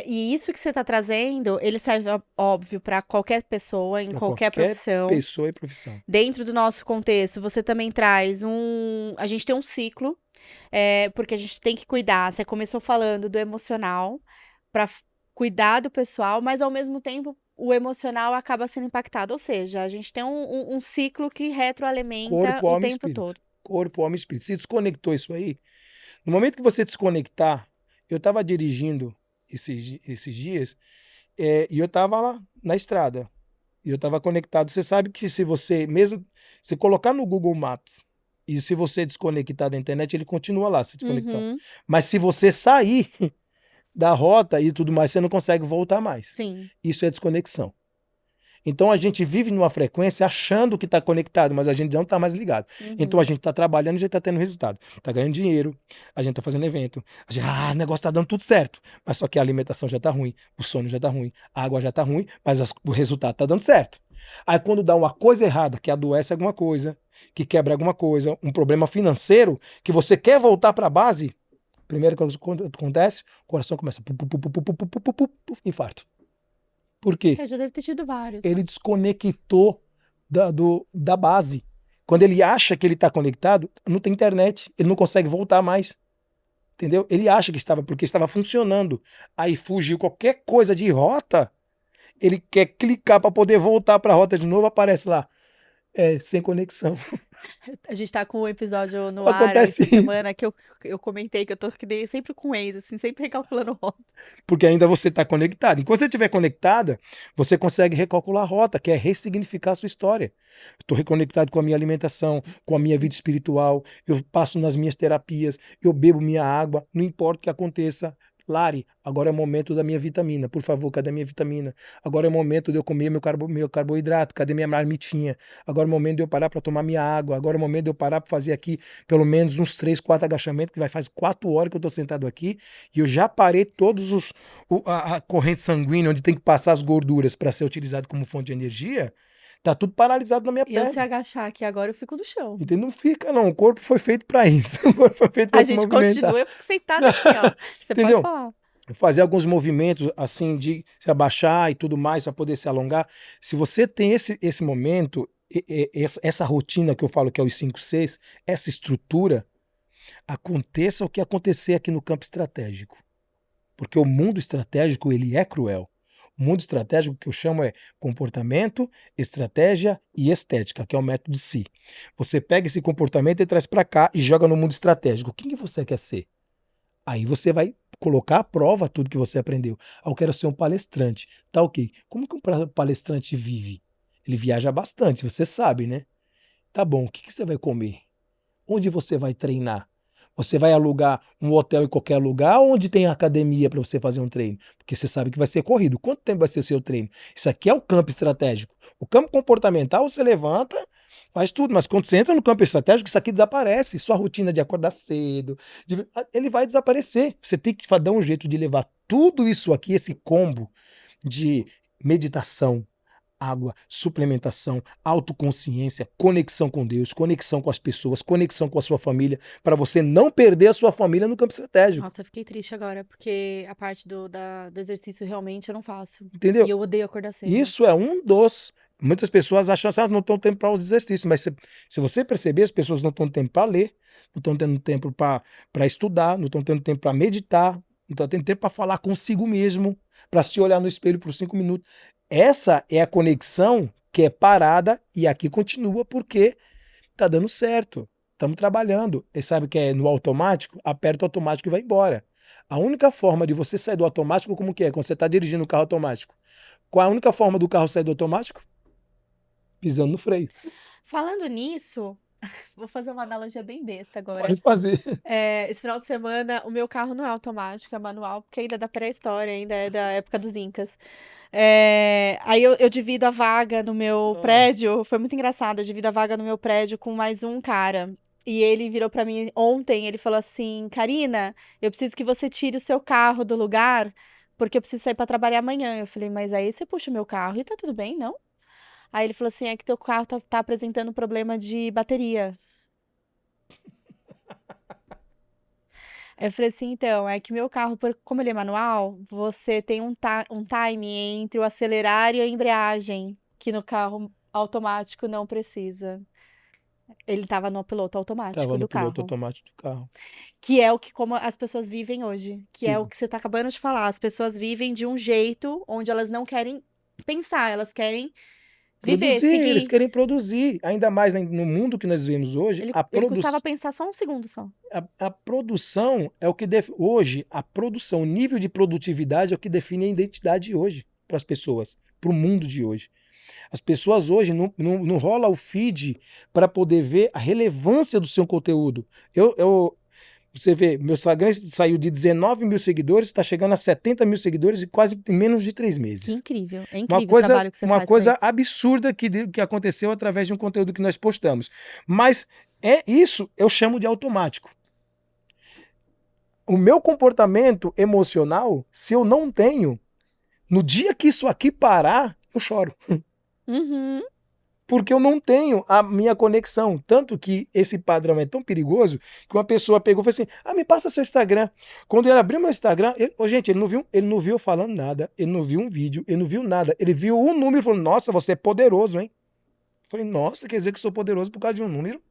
E isso que você está trazendo, ele serve, óbvio, para qualquer pessoa, em qualquer profissão. Pessoa e profissão. Dentro do nosso contexto, você também traz a gente tem um ciclo, porque a gente tem que cuidar. Você começou falando do emocional, para cuidar do pessoal, mas ao mesmo tempo o emocional acaba sendo impactado. Ou seja, a gente tem um ciclo que retroalimenta Corpo, o alma e tempo espírito. todo. Corpo, alma e espírito. Se desconectou isso aí, no momento que você desconectar, eu estava dirigindo esses dias, e eu estava lá na estrada, e eu estava conectado. Você sabe que se você, mesmo se colocar no Google Maps, e se você desconectar da internet, ele continua lá, se desconectando. Mas se você sair da rota e tudo mais, você não consegue voltar mais. Sim. Isso é desconexão. Então a gente vive numa frequência achando que está conectado, mas a gente não está mais ligado. Então a gente está trabalhando e já está tendo resultado. Está ganhando dinheiro, a gente está fazendo evento. O negócio está dando tudo certo. Mas só que a alimentação já está ruim, o sono já está ruim, a água já está ruim, mas o resultado está dando certo. Aí quando dá uma coisa errada, que adoece alguma coisa, que quebra alguma coisa, um problema financeiro, que você quer voltar para a base, primeiro que acontece, o coração começa infarto. Por quê? Já deve ter tido vários. Ele desconectou da base. Quando ele acha que ele está conectado, não tem internet, ele não consegue voltar mais. Entendeu? Ele acha que porque estava funcionando. Aí fugiu qualquer coisa de rota, ele quer clicar para poder voltar para a rota de novo, aparece lá, sem conexão. A gente tá com um episódio no Acontece ar essa isso. semana que eu comentei que eu tô sempre com o ex, assim, sempre recalculando rota. Porque ainda você está conectado. Enquanto você estiver conectada, você consegue recalcular a rota, que é ressignificar a sua história. Estou reconectado com a minha alimentação, com a minha vida espiritual, eu passo nas minhas terapias, eu bebo minha água, não importa o que aconteça, Lari, agora é o momento da minha vitamina. Por favor, cadê a minha vitamina? Agora é o momento de eu comer meu carboidrato. Cadê minha marmitinha? Agora é o momento de eu parar para tomar minha água. Agora é o momento de eu parar para fazer aqui pelo menos uns 3, 4 agachamentos, que vai faz 4 horas que eu estou sentado aqui. E eu já parei todos a corrente sanguínea, onde tem que passar as gorduras para ser utilizado como fonte de energia. Tá tudo paralisado na minha E eu pele. se agachar aqui agora, eu fico no chão. Entendeu? Não fica, não. O corpo foi feito para isso. O corpo foi feito para A se gente movimentar. continua, eu fico sentada aqui, ó. Você Entendeu? pode falar. Fazer alguns movimentos assim de se abaixar e tudo mais para poder se alongar. Se você tem esse momento, essa rotina que eu falo que é os 5-6, essa estrutura, aconteça o que acontecer aqui no campo estratégico. Porque o mundo estratégico, ele é cruel. O mundo estratégico que eu chamo é comportamento, estratégia e estética, que é o método SI. Você pega esse comportamento e traz para cá e joga no mundo estratégico. Quem que você quer ser? Aí você vai colocar à prova tudo que você aprendeu. Ah, eu quero ser um palestrante. Tá ok. Como que um palestrante vive? Ele viaja bastante, você sabe, né? Tá bom, o que você vai comer? Onde você vai treinar? Você vai alugar um hotel em qualquer lugar ou onde tem academia para você fazer um treino? Porque você sabe que vai ser corrido. Quanto tempo vai ser o seu treino? Isso aqui é o campo estratégico. O campo comportamental você levanta, faz tudo, mas quando você entra no campo estratégico, isso aqui desaparece. Sua rotina de acordar cedo, ele vai desaparecer. Você tem que dar um jeito de levar tudo isso aqui, esse combo de meditação, água, suplementação, autoconsciência, conexão com Deus, conexão com as pessoas, conexão com a sua família, para você não perder a sua família no campo estratégico. Nossa, eu fiquei triste agora, porque a parte do exercício realmente eu não faço. Entendeu? E eu odeio acordar cedo. Isso é um dos. Muitas pessoas acham que não estão tempo para os exercícios, mas se você perceber, as pessoas não estão tempo para ler, não estão tendo tempo para estudar, não estão tendo tempo para meditar, não estão tendo tempo para falar consigo mesmo, para se olhar no espelho por 5 minutos. Essa é a conexão que é parada e aqui continua porque tá dando certo. Estamos trabalhando. E sabe que é no automático? Aperta o automático e vai embora. A única forma de você sair do automático, como que é? Quando você está dirigindo o carro automático. Qual é a única forma do carro sair do automático? Pisando no freio. Falando nisso, vou fazer uma analogia bem besta agora. Pode fazer. Esse final de semana, o meu carro não é automático, é manual, porque ainda é da pré-história, ainda é da época dos Incas. Aí eu divido a vaga no meu prédio, foi muito engraçado, eu divido a vaga no meu prédio com mais um cara. E ele virou pra mim ontem, ele falou assim, Karina, eu preciso que você tire o seu carro do lugar, porque eu preciso sair pra trabalhar amanhã. Eu falei, mas aí você puxa o meu carro e tá tudo bem, não? Aí ele falou assim, é que teu carro tá apresentando problema de bateria. Eu falei assim, então, é que meu carro, como ele é manual, você tem um time entre o acelerar e a embreagem, que no carro automático não precisa. Ele tava no piloto automático Tava no do piloto carro. automático do carro. Que é como as pessoas vivem hoje. Que é o que você tá acabando de falar. As pessoas vivem de um jeito onde elas não querem pensar, elas querem viver, seguir. Eles querem produzir. Ainda mais no mundo que nós vivemos hoje, Ele custava pensar só um segundo só. A produção é o que hoje, a produção, o nível de produtividade é o que define a identidade hoje para as pessoas, para o mundo de hoje. As pessoas hoje não rola o feed para poder ver a relevância do seu conteúdo. Você vê, meu Instagram saiu de 19 mil seguidores, está chegando a 70 mil seguidores e quase em menos de 3 meses. Que incrível. É incrível o trabalho que você faz. Uma coisa absurda que aconteceu através de um conteúdo que nós postamos. Mas isso eu chamo de automático. O meu comportamento emocional, se eu não tenho, no dia que isso aqui parar, eu choro. Uhum. Porque eu não tenho a minha conexão. Tanto que esse padrão é tão perigoso que uma pessoa pegou e falou assim, me passa seu Instagram. Quando ele abriu meu Instagram, gente, ele não viu eu falando nada, ele não viu um vídeo, ele não viu nada. Ele viu um número e falou, nossa, você é poderoso, hein? Eu falei, nossa, quer dizer que eu sou poderoso por causa de um número?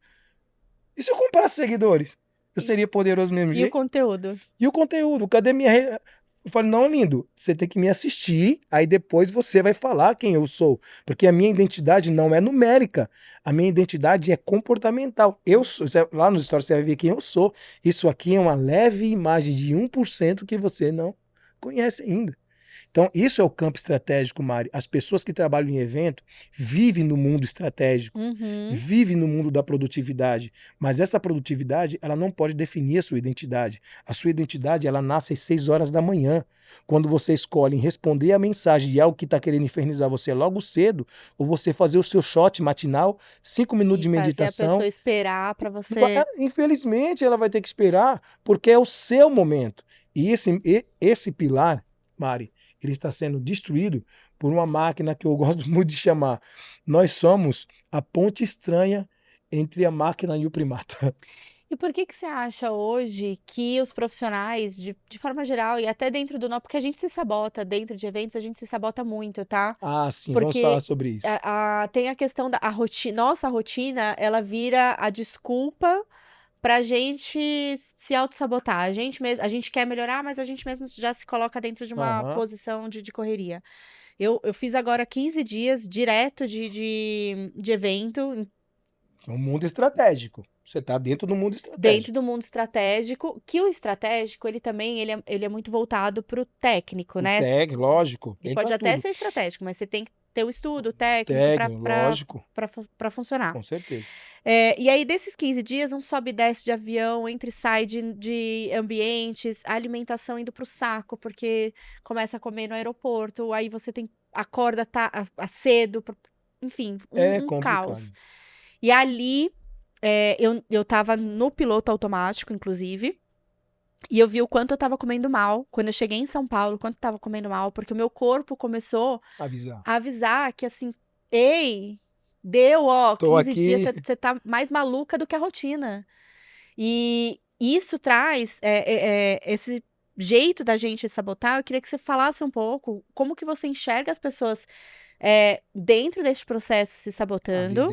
E se eu comparasse seguidores? Eu seria poderoso do mesmo jeito? E o conteúdo? E o conteúdo? Cadê minha... Eu falei, não, lindo, você tem que me assistir, aí depois você vai falar quem eu sou. Porque a minha identidade não é numérica, a minha identidade é comportamental. Eu sou, lá no Stories você vai ver quem eu sou. Isso aqui é uma leve imagem de 1% que você não conhece ainda. Então, isso é o campo estratégico, Mari. As pessoas que trabalham em evento vivem no mundo estratégico, vivem no mundo da produtividade, mas essa produtividade, ela não pode definir a sua identidade. A sua identidade, ela nasce às 6 horas da manhã, quando você escolhe responder a mensagem de algo que está querendo infernizar você logo cedo, ou você fazer o seu shot matinal, 5 minutos de meditação. Fazer a pessoa esperar para você... Infelizmente, ela vai ter que esperar, porque é o seu momento. E esse pilar, Mari, ele está sendo destruído por uma máquina que eu gosto muito de chamar. Nós somos a ponte estranha entre a máquina e o primata. E por que você acha hoje que os profissionais, de forma geral, e até dentro do... Porque a gente se sabota, dentro de eventos, a gente se sabota muito, tá? Ah, sim, vamos Porque falar sobre isso. tem a questão da nossa rotina, ela vira a desculpa pra gente se auto-sabotar. A gente quer melhorar, mas a gente mesmo já se coloca dentro de uma posição de correria. Eu fiz agora 15 dias direto de evento. Um mundo estratégico. Você está dentro do mundo estratégico. Dentro do mundo estratégico, que o estratégico, ele também ele é muito voltado pro técnico, né? Lógico. Ele pode até ser estratégico, mas você tem que ter o estudo técnico lógico. Para funcionar. Com certeza. E aí, desses 15 dias, um sobe e desce de avião, entra e sai de ambientes, a alimentação indo pro saco, porque começa a comer no aeroporto, aí você acorda cedo, enfim, um caos. E ali, eu tava no piloto automático, inclusive, e eu vi o quanto eu tava comendo mal. Quando eu cheguei em São Paulo, o quanto eu tava comendo mal, porque o meu corpo começou a avisar que, assim, ei, deu, 15 dias, você tá mais maluca do que a rotina. E isso traz esse jeito da gente sabotar. Eu queria que você falasse um pouco como que você enxerga as pessoas dentro desse processo se sabotando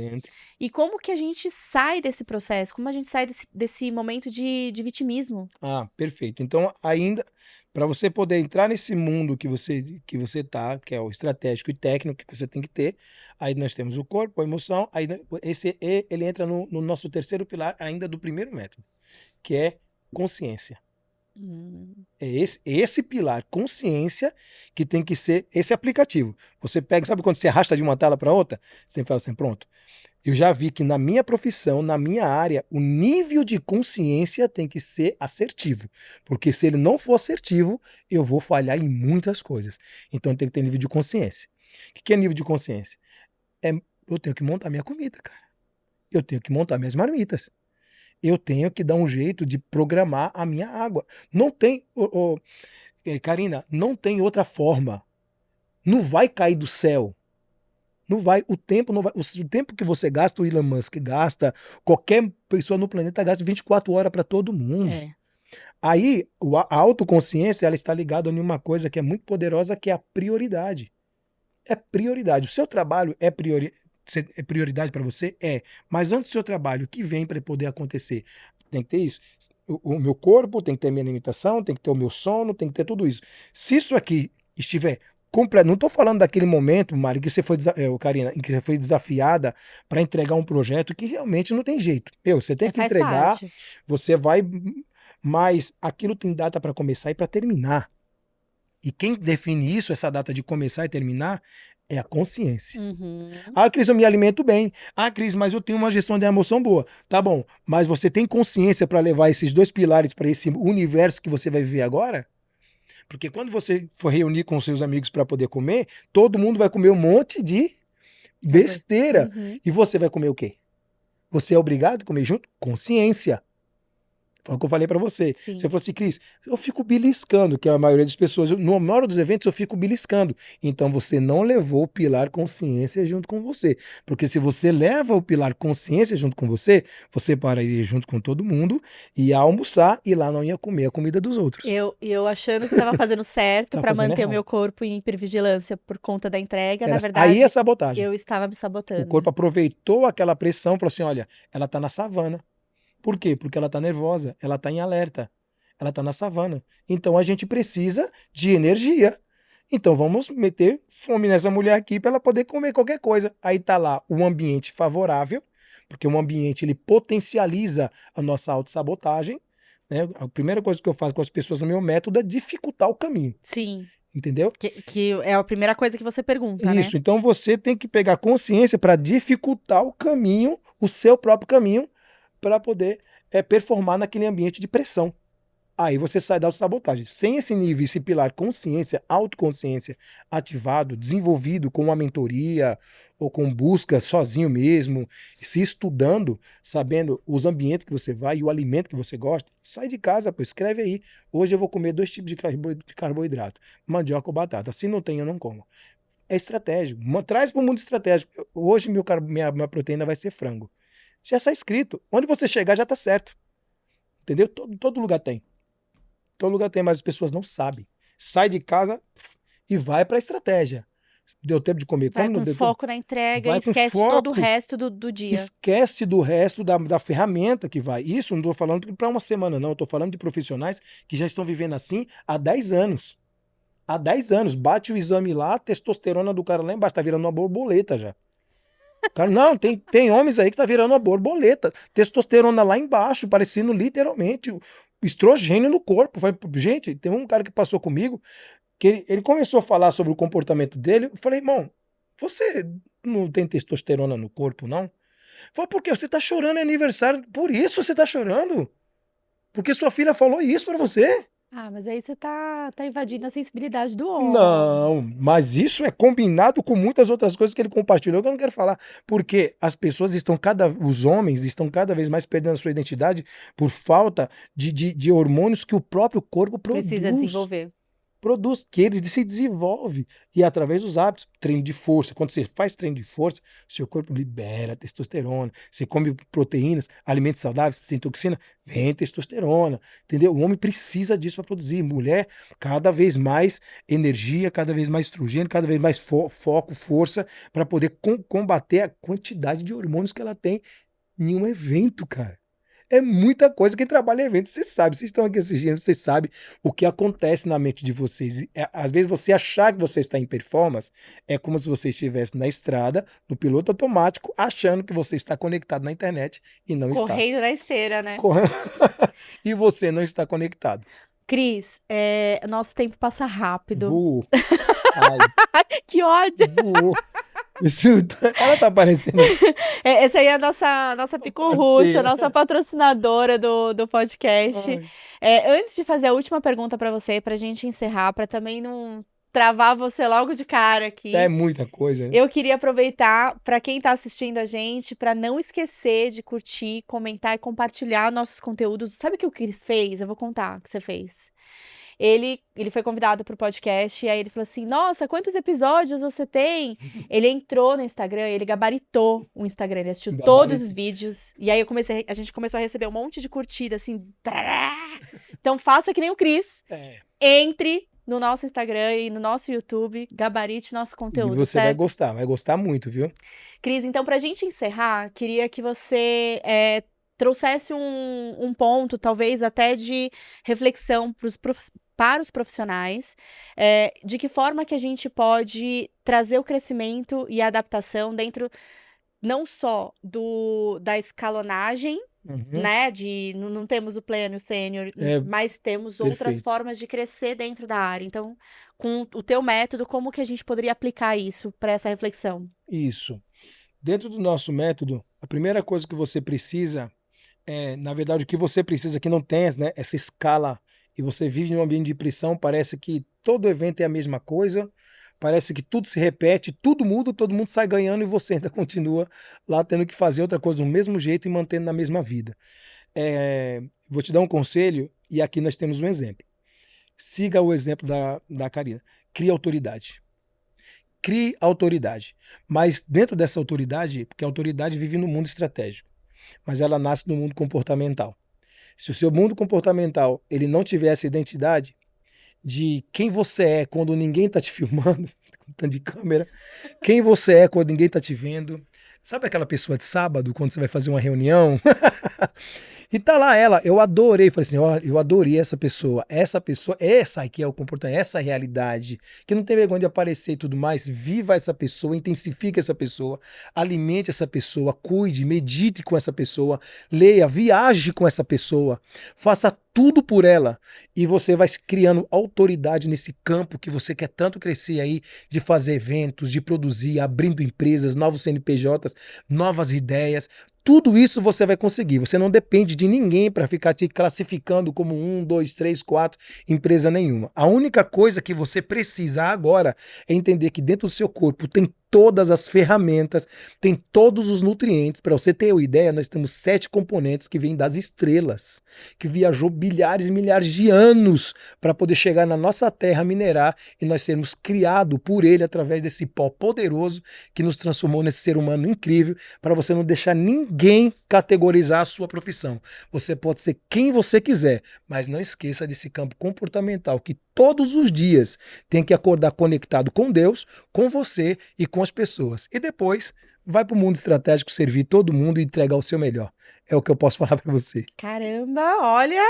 e como que a gente sai desse processo, como a gente sai desse momento de vitimismo. Ah, perfeito. Então, ainda, para você poder entrar nesse mundo que você tá, que é o estratégico e técnico que você tem que ter, aí nós temos o corpo, a emoção, aí ele entra no nosso terceiro pilar ainda do primeiro método, que é consciência. É esse pilar, consciência, que tem que ser esse aplicativo. Você pega, sabe quando você arrasta de uma tela para outra? Você fala assim, pronto. Eu já vi que na minha profissão, na minha área, o nível de consciência tem que ser assertivo. Porque se ele não for assertivo, eu vou falhar em muitas coisas. Então tem que ter nível de consciência. O que é nível de consciência? Eu tenho que montar minha comida, cara. Eu tenho que montar minhas marmitas. Eu tenho que dar um jeito de programar a minha água. Não tem, Karina, não tem outra forma. Não vai cair do céu. Não vai, o tempo não vai. O tempo que você gasta, o Elon Musk gasta, qualquer pessoa no planeta gasta 24 horas para todo mundo. Aí, a autoconsciência, ela está ligada a uma coisa que é muito poderosa, que é a prioridade. É prioridade. O seu trabalho é prioridade para você? Mas antes do seu trabalho, o que vem para poder acontecer? Tem que ter isso. O meu corpo, tem que ter a minha alimentação, tem que ter o meu sono, tem que ter tudo isso. Se isso aqui estiver completo, não estou falando daquele momento, Mari, que você foi, Karina, em que você foi desafiada para entregar um projeto que realmente não tem jeito. Você tem que entregar, você vai, mas aquilo tem data para começar e para terminar. E quem define isso, essa data de começar e terminar, é a consciência. Ah, Cris, eu me alimento bem. Ah, Cris, mas eu tenho uma gestão de emoção boa. Tá bom, mas você tem consciência para levar esses dois pilares para esse universo que você vai viver agora? Porque quando você for reunir com seus amigos para poder comer, todo mundo vai comer um monte de besteira. E você vai comer o quê? Você é obrigado a comer junto? Consciência. Foi o que eu falei pra você. Sim. Você falou assim, Cris, eu fico beliscando, que a maioria das pessoas, no maior dos eventos eu fico beliscando. Então você não levou o pilar consciência junto com você. Porque se você leva o pilar consciência junto com você, você pararia junto com todo mundo, ia almoçar e lá não ia comer a comida dos outros. Eu achando que estava fazendo certo para manter o meu corpo em hipervigilância por conta da entrega, na verdade... Aí é sabotagem. Eu estava me sabotando. O corpo aproveitou aquela pressão e falou assim, olha, ela tá na savana. Por quê? Porque ela está nervosa, ela está em alerta, ela está na savana. Então a gente precisa de energia. Então vamos meter fome nessa mulher aqui para ela poder comer qualquer coisa. Aí está lá um ambiente favorável, porque o ambiente ele potencializa a nossa autossabotagem. Né? A primeira coisa que eu faço com as pessoas no meu método é dificultar o caminho. Sim. entendeu? Que é a primeira coisa que você pergunta, Isso, né? então você tem que pegar consciência para dificultar o caminho, o seu próprio caminho, para poder performar naquele ambiente de pressão. Aí você sai da autossabotagem. Sem esse nível, esse pilar consciência, autoconsciência ativado, desenvolvido com uma mentoria ou com busca sozinho mesmo, se estudando, sabendo os ambientes que você vai e o alimento que você gosta, sai de casa, pô, escreve aí. Hoje eu vou comer 2 tipos de carboidrato, mandioca ou batata. Se não tem, eu não como. É estratégico. Traz para o mundo estratégico. Hoje minha proteína vai ser frango. Já está escrito. Onde você chegar já está certo. Entendeu? Todo lugar tem. Todo lugar tem, mas as pessoas não sabem. Sai de casa e vai para a estratégia. Deu tempo de comer? Vai Como não com deu foco na entrega Vai e com esquece todo o foco. resto do dia. Esquece do resto da ferramenta que vai. Isso não estou falando para uma semana, não. Eu estou falando de profissionais que já estão vivendo assim há 10 anos. Há 10 anos. Bate o exame lá, a testosterona do cara lá embaixo. Tá virando uma borboleta já. Cara, não, tem homens aí que tá virando uma borboleta. Testosterona lá embaixo, parecendo literalmente o estrogênio no corpo. Falei, gente, tem um cara que passou comigo, que ele começou a falar sobre o comportamento dele. Eu falei, irmão, você não tem testosterona no corpo, não? Falei, por quê? Você tá chorando, é aniversário. Por isso você tá chorando? Porque sua filha falou isso pra você? Ah, mas aí você tá invadindo a sensibilidade do homem. Não, mas isso é combinado com muitas outras coisas que ele compartilhou que eu não quero falar. Porque as pessoas os homens estão cada vez mais perdendo a sua identidade por falta de hormônios que o próprio corpo Precisa desenvolver. produz, que ele se desenvolve. E através dos hábitos, treino de força. Quando você faz treino de força, seu corpo libera testosterona. Você come proteínas, alimentos saudáveis, sem toxina, vem testosterona. Entendeu? O homem precisa disso para produzir. Mulher, cada vez mais energia, cada vez mais estrogênio, cada vez mais foco, força, para poder combater a quantidade de hormônios que ela tem em um evento, cara. É muita coisa. Quem trabalha em eventos, você sabe. Vocês estão aqui assistindo, vocês sabem o que acontece na mente de vocês. Às vezes você achar que você está em performance é como se você estivesse na estrada, no piloto automático, achando que você está conectado na internet e não está. Correndo na esteira, né? E você não está conectado. Cris, nosso tempo passa rápido. Voou. Ai, Que ódio! voou. Ela tá aparecendo. Essa aí é a nossa picorrucha, nossa patrocinadora do podcast. Antes de fazer a última pergunta pra você, pra gente encerrar, pra também não travar você logo de cara aqui. É muita coisa. Né? Eu queria aproveitar pra quem tá assistindo a gente, pra não esquecer de curtir, comentar e compartilhar nossos conteúdos. Sabe o que o Cris fez? Eu vou contar o que você fez. Ele foi convidado pro podcast e aí ele falou assim, nossa, quantos episódios você tem? Ele entrou no Instagram, ele gabaritou o Instagram, ele assistiu todos os vídeos. E aí a gente começou a receber um monte de curtida, assim. Então faça que nem o Cris. Entre no nosso Instagram e no nosso YouTube, gabarite nosso conteúdo, E você certo? vai gostar muito, viu? Cris, então pra gente encerrar, queria que você trouxesse um ponto, talvez até de reflexão para os profissionais, de que forma que a gente pode trazer o crescimento e a adaptação dentro não só da escalonagem, né, não temos o pleno, o sênior, mas temos outras formas de crescer dentro da área. Então, com o teu método, como que a gente poderia aplicar isso para essa reflexão? Isso. Dentro do nosso método, a primeira coisa que você precisa na verdade, o que você precisa que não tem, né, essa escala, e você vive em um ambiente de pressão, parece que todo evento é a mesma coisa, parece que tudo se repete, tudo muda, todo mundo sai ganhando e você ainda continua lá tendo que fazer outra coisa do mesmo jeito e mantendo na mesma vida. Vou te dar um conselho, e aqui nós temos um exemplo. Siga o exemplo da Karina. Crie autoridade. Crie autoridade. Mas dentro dessa autoridade, porque a autoridade vive no mundo estratégico, mas ela nasce no mundo comportamental. Se o seu mundo comportamental ele não tiver essa identidade de quem você é quando ninguém está te filmando, com tanto de câmera, quem você é quando ninguém está te vendo, sabe aquela pessoa de sábado, quando você vai fazer uma reunião? E tá lá ela, eu adorei, falei assim, olha, eu adorei essa aqui é o comportamento, essa é a realidade, que não tem vergonha de aparecer e tudo mais, viva essa pessoa, intensifique essa pessoa, alimente essa pessoa, cuide, medite com essa pessoa, leia, viaje com essa pessoa, faça tudo por ela e você vai criando autoridade nesse campo que você quer tanto crescer aí, de fazer eventos, de produzir, abrindo empresas, novos CNPJs, novas ideias. Tudo isso você vai conseguir. Você não depende de ninguém para ficar te classificando como 1, 2, 3, 4, empresa nenhuma. A única coisa que você precisa agora é entender que dentro do seu corpo tem todas as ferramentas, tem todos os nutrientes. Para você ter uma ideia, nós temos 7 componentes que vêm das estrelas, que viajou bilhares e milhares de anos para poder chegar na nossa terra, minerar, e nós sermos criados por ele através desse pó poderoso que nos transformou nesse ser humano incrível, para você não deixar ninguém categorizar a sua profissão. Você pode ser quem você quiser, mas não esqueça desse campo comportamental que todos os dias tem que acordar conectado com Deus, com você e com as pessoas. E depois vai para o mundo estratégico servir todo mundo e entregar o seu melhor. É o que eu posso falar para você. Caramba, olha!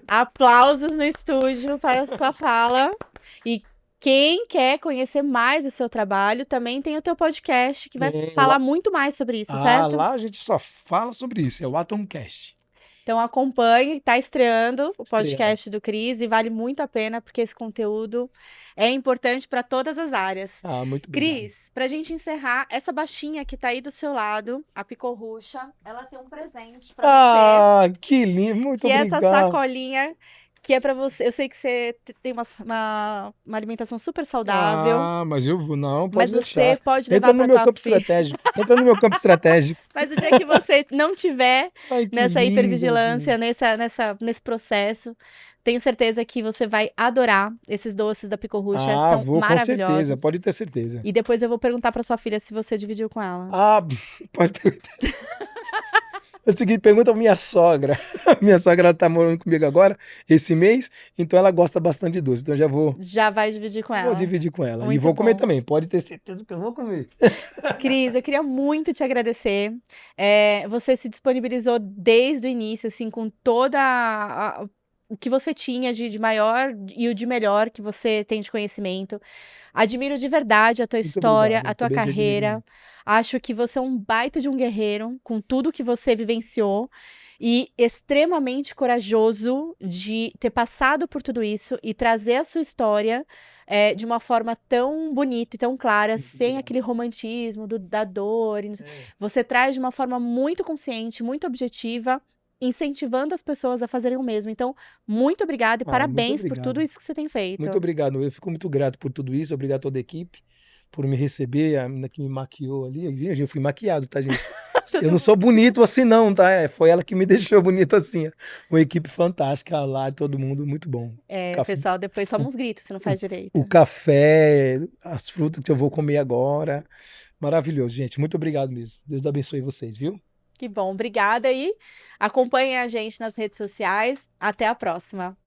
Aplausos no estúdio para a sua fala. E quem quer conhecer mais o seu trabalho, também tem o teu podcast, que vai falar muito mais sobre isso, certo? Lá a gente só fala sobre isso, é o Atomcast. Então acompanhe, tá estreando o podcast do Cris e vale muito a pena, porque esse conteúdo é importante para todas as áreas. Muito bem. Cris, pra gente encerrar, essa baixinha que tá aí do seu lado, a Picorrucha, ela tem um presente pra você. Que lindo, muito que obrigado. Que é essa sacolinha que é pra você. Eu sei que você tem uma alimentação super saudável. Mas eu vou, não, pode mas deixar. você pode levar pra tua filha. Entra no meu campo estratégico. Mas o dia que você não tiver nessa lindo, hipervigilância, nesse processo, tenho certeza que você vai adorar esses doces da Picorrucha. São maravilhosos. Com certeza, pode ter certeza. E depois eu vou perguntar pra sua filha se você dividiu com ela. Pode perguntar. É o seguinte, pergunta pra minha sogra. Minha sogra tá morando comigo agora, esse mês, então ela gosta bastante de doce. Então Já vai dividir com ela. Vou dividir com ela. Muito e vou comer bom. também, pode ter certeza que eu vou comer. Cris, eu queria muito te agradecer. Você se disponibilizou desde o início, assim, com toda o que você tinha de maior e o de melhor que você tem de conhecimento. Admiro de verdade a tua história, a tua carreira. Acho que você é um baita de um guerreiro, com tudo que você vivenciou. E extremamente corajoso de ter passado por tudo isso e trazer a sua história de uma forma tão bonita e tão clara, sem aquele romantismo da dor. Você traz de uma forma muito consciente, muito objetiva, incentivando as pessoas a fazerem o mesmo. Então, muito obrigada e parabéns por tudo isso que você tem feito. Muito obrigado. Eu fico muito grato por tudo isso. Obrigado a toda a equipe por me receber. A menina que me maquiou ali. Eu fui maquiado, tá, gente? Eu não sou bonito assim, não, tá? Foi ela que me deixou bonito assim. Uma equipe fantástica lá, todo mundo, muito bom. Pessoal, depois só uns gritos, você não faz direito. O café, as frutas que eu vou comer agora. Maravilhoso, gente. Muito obrigado mesmo. Deus abençoe vocês, viu? Que bom, obrigada e acompanhem a gente nas redes sociais. Até a próxima.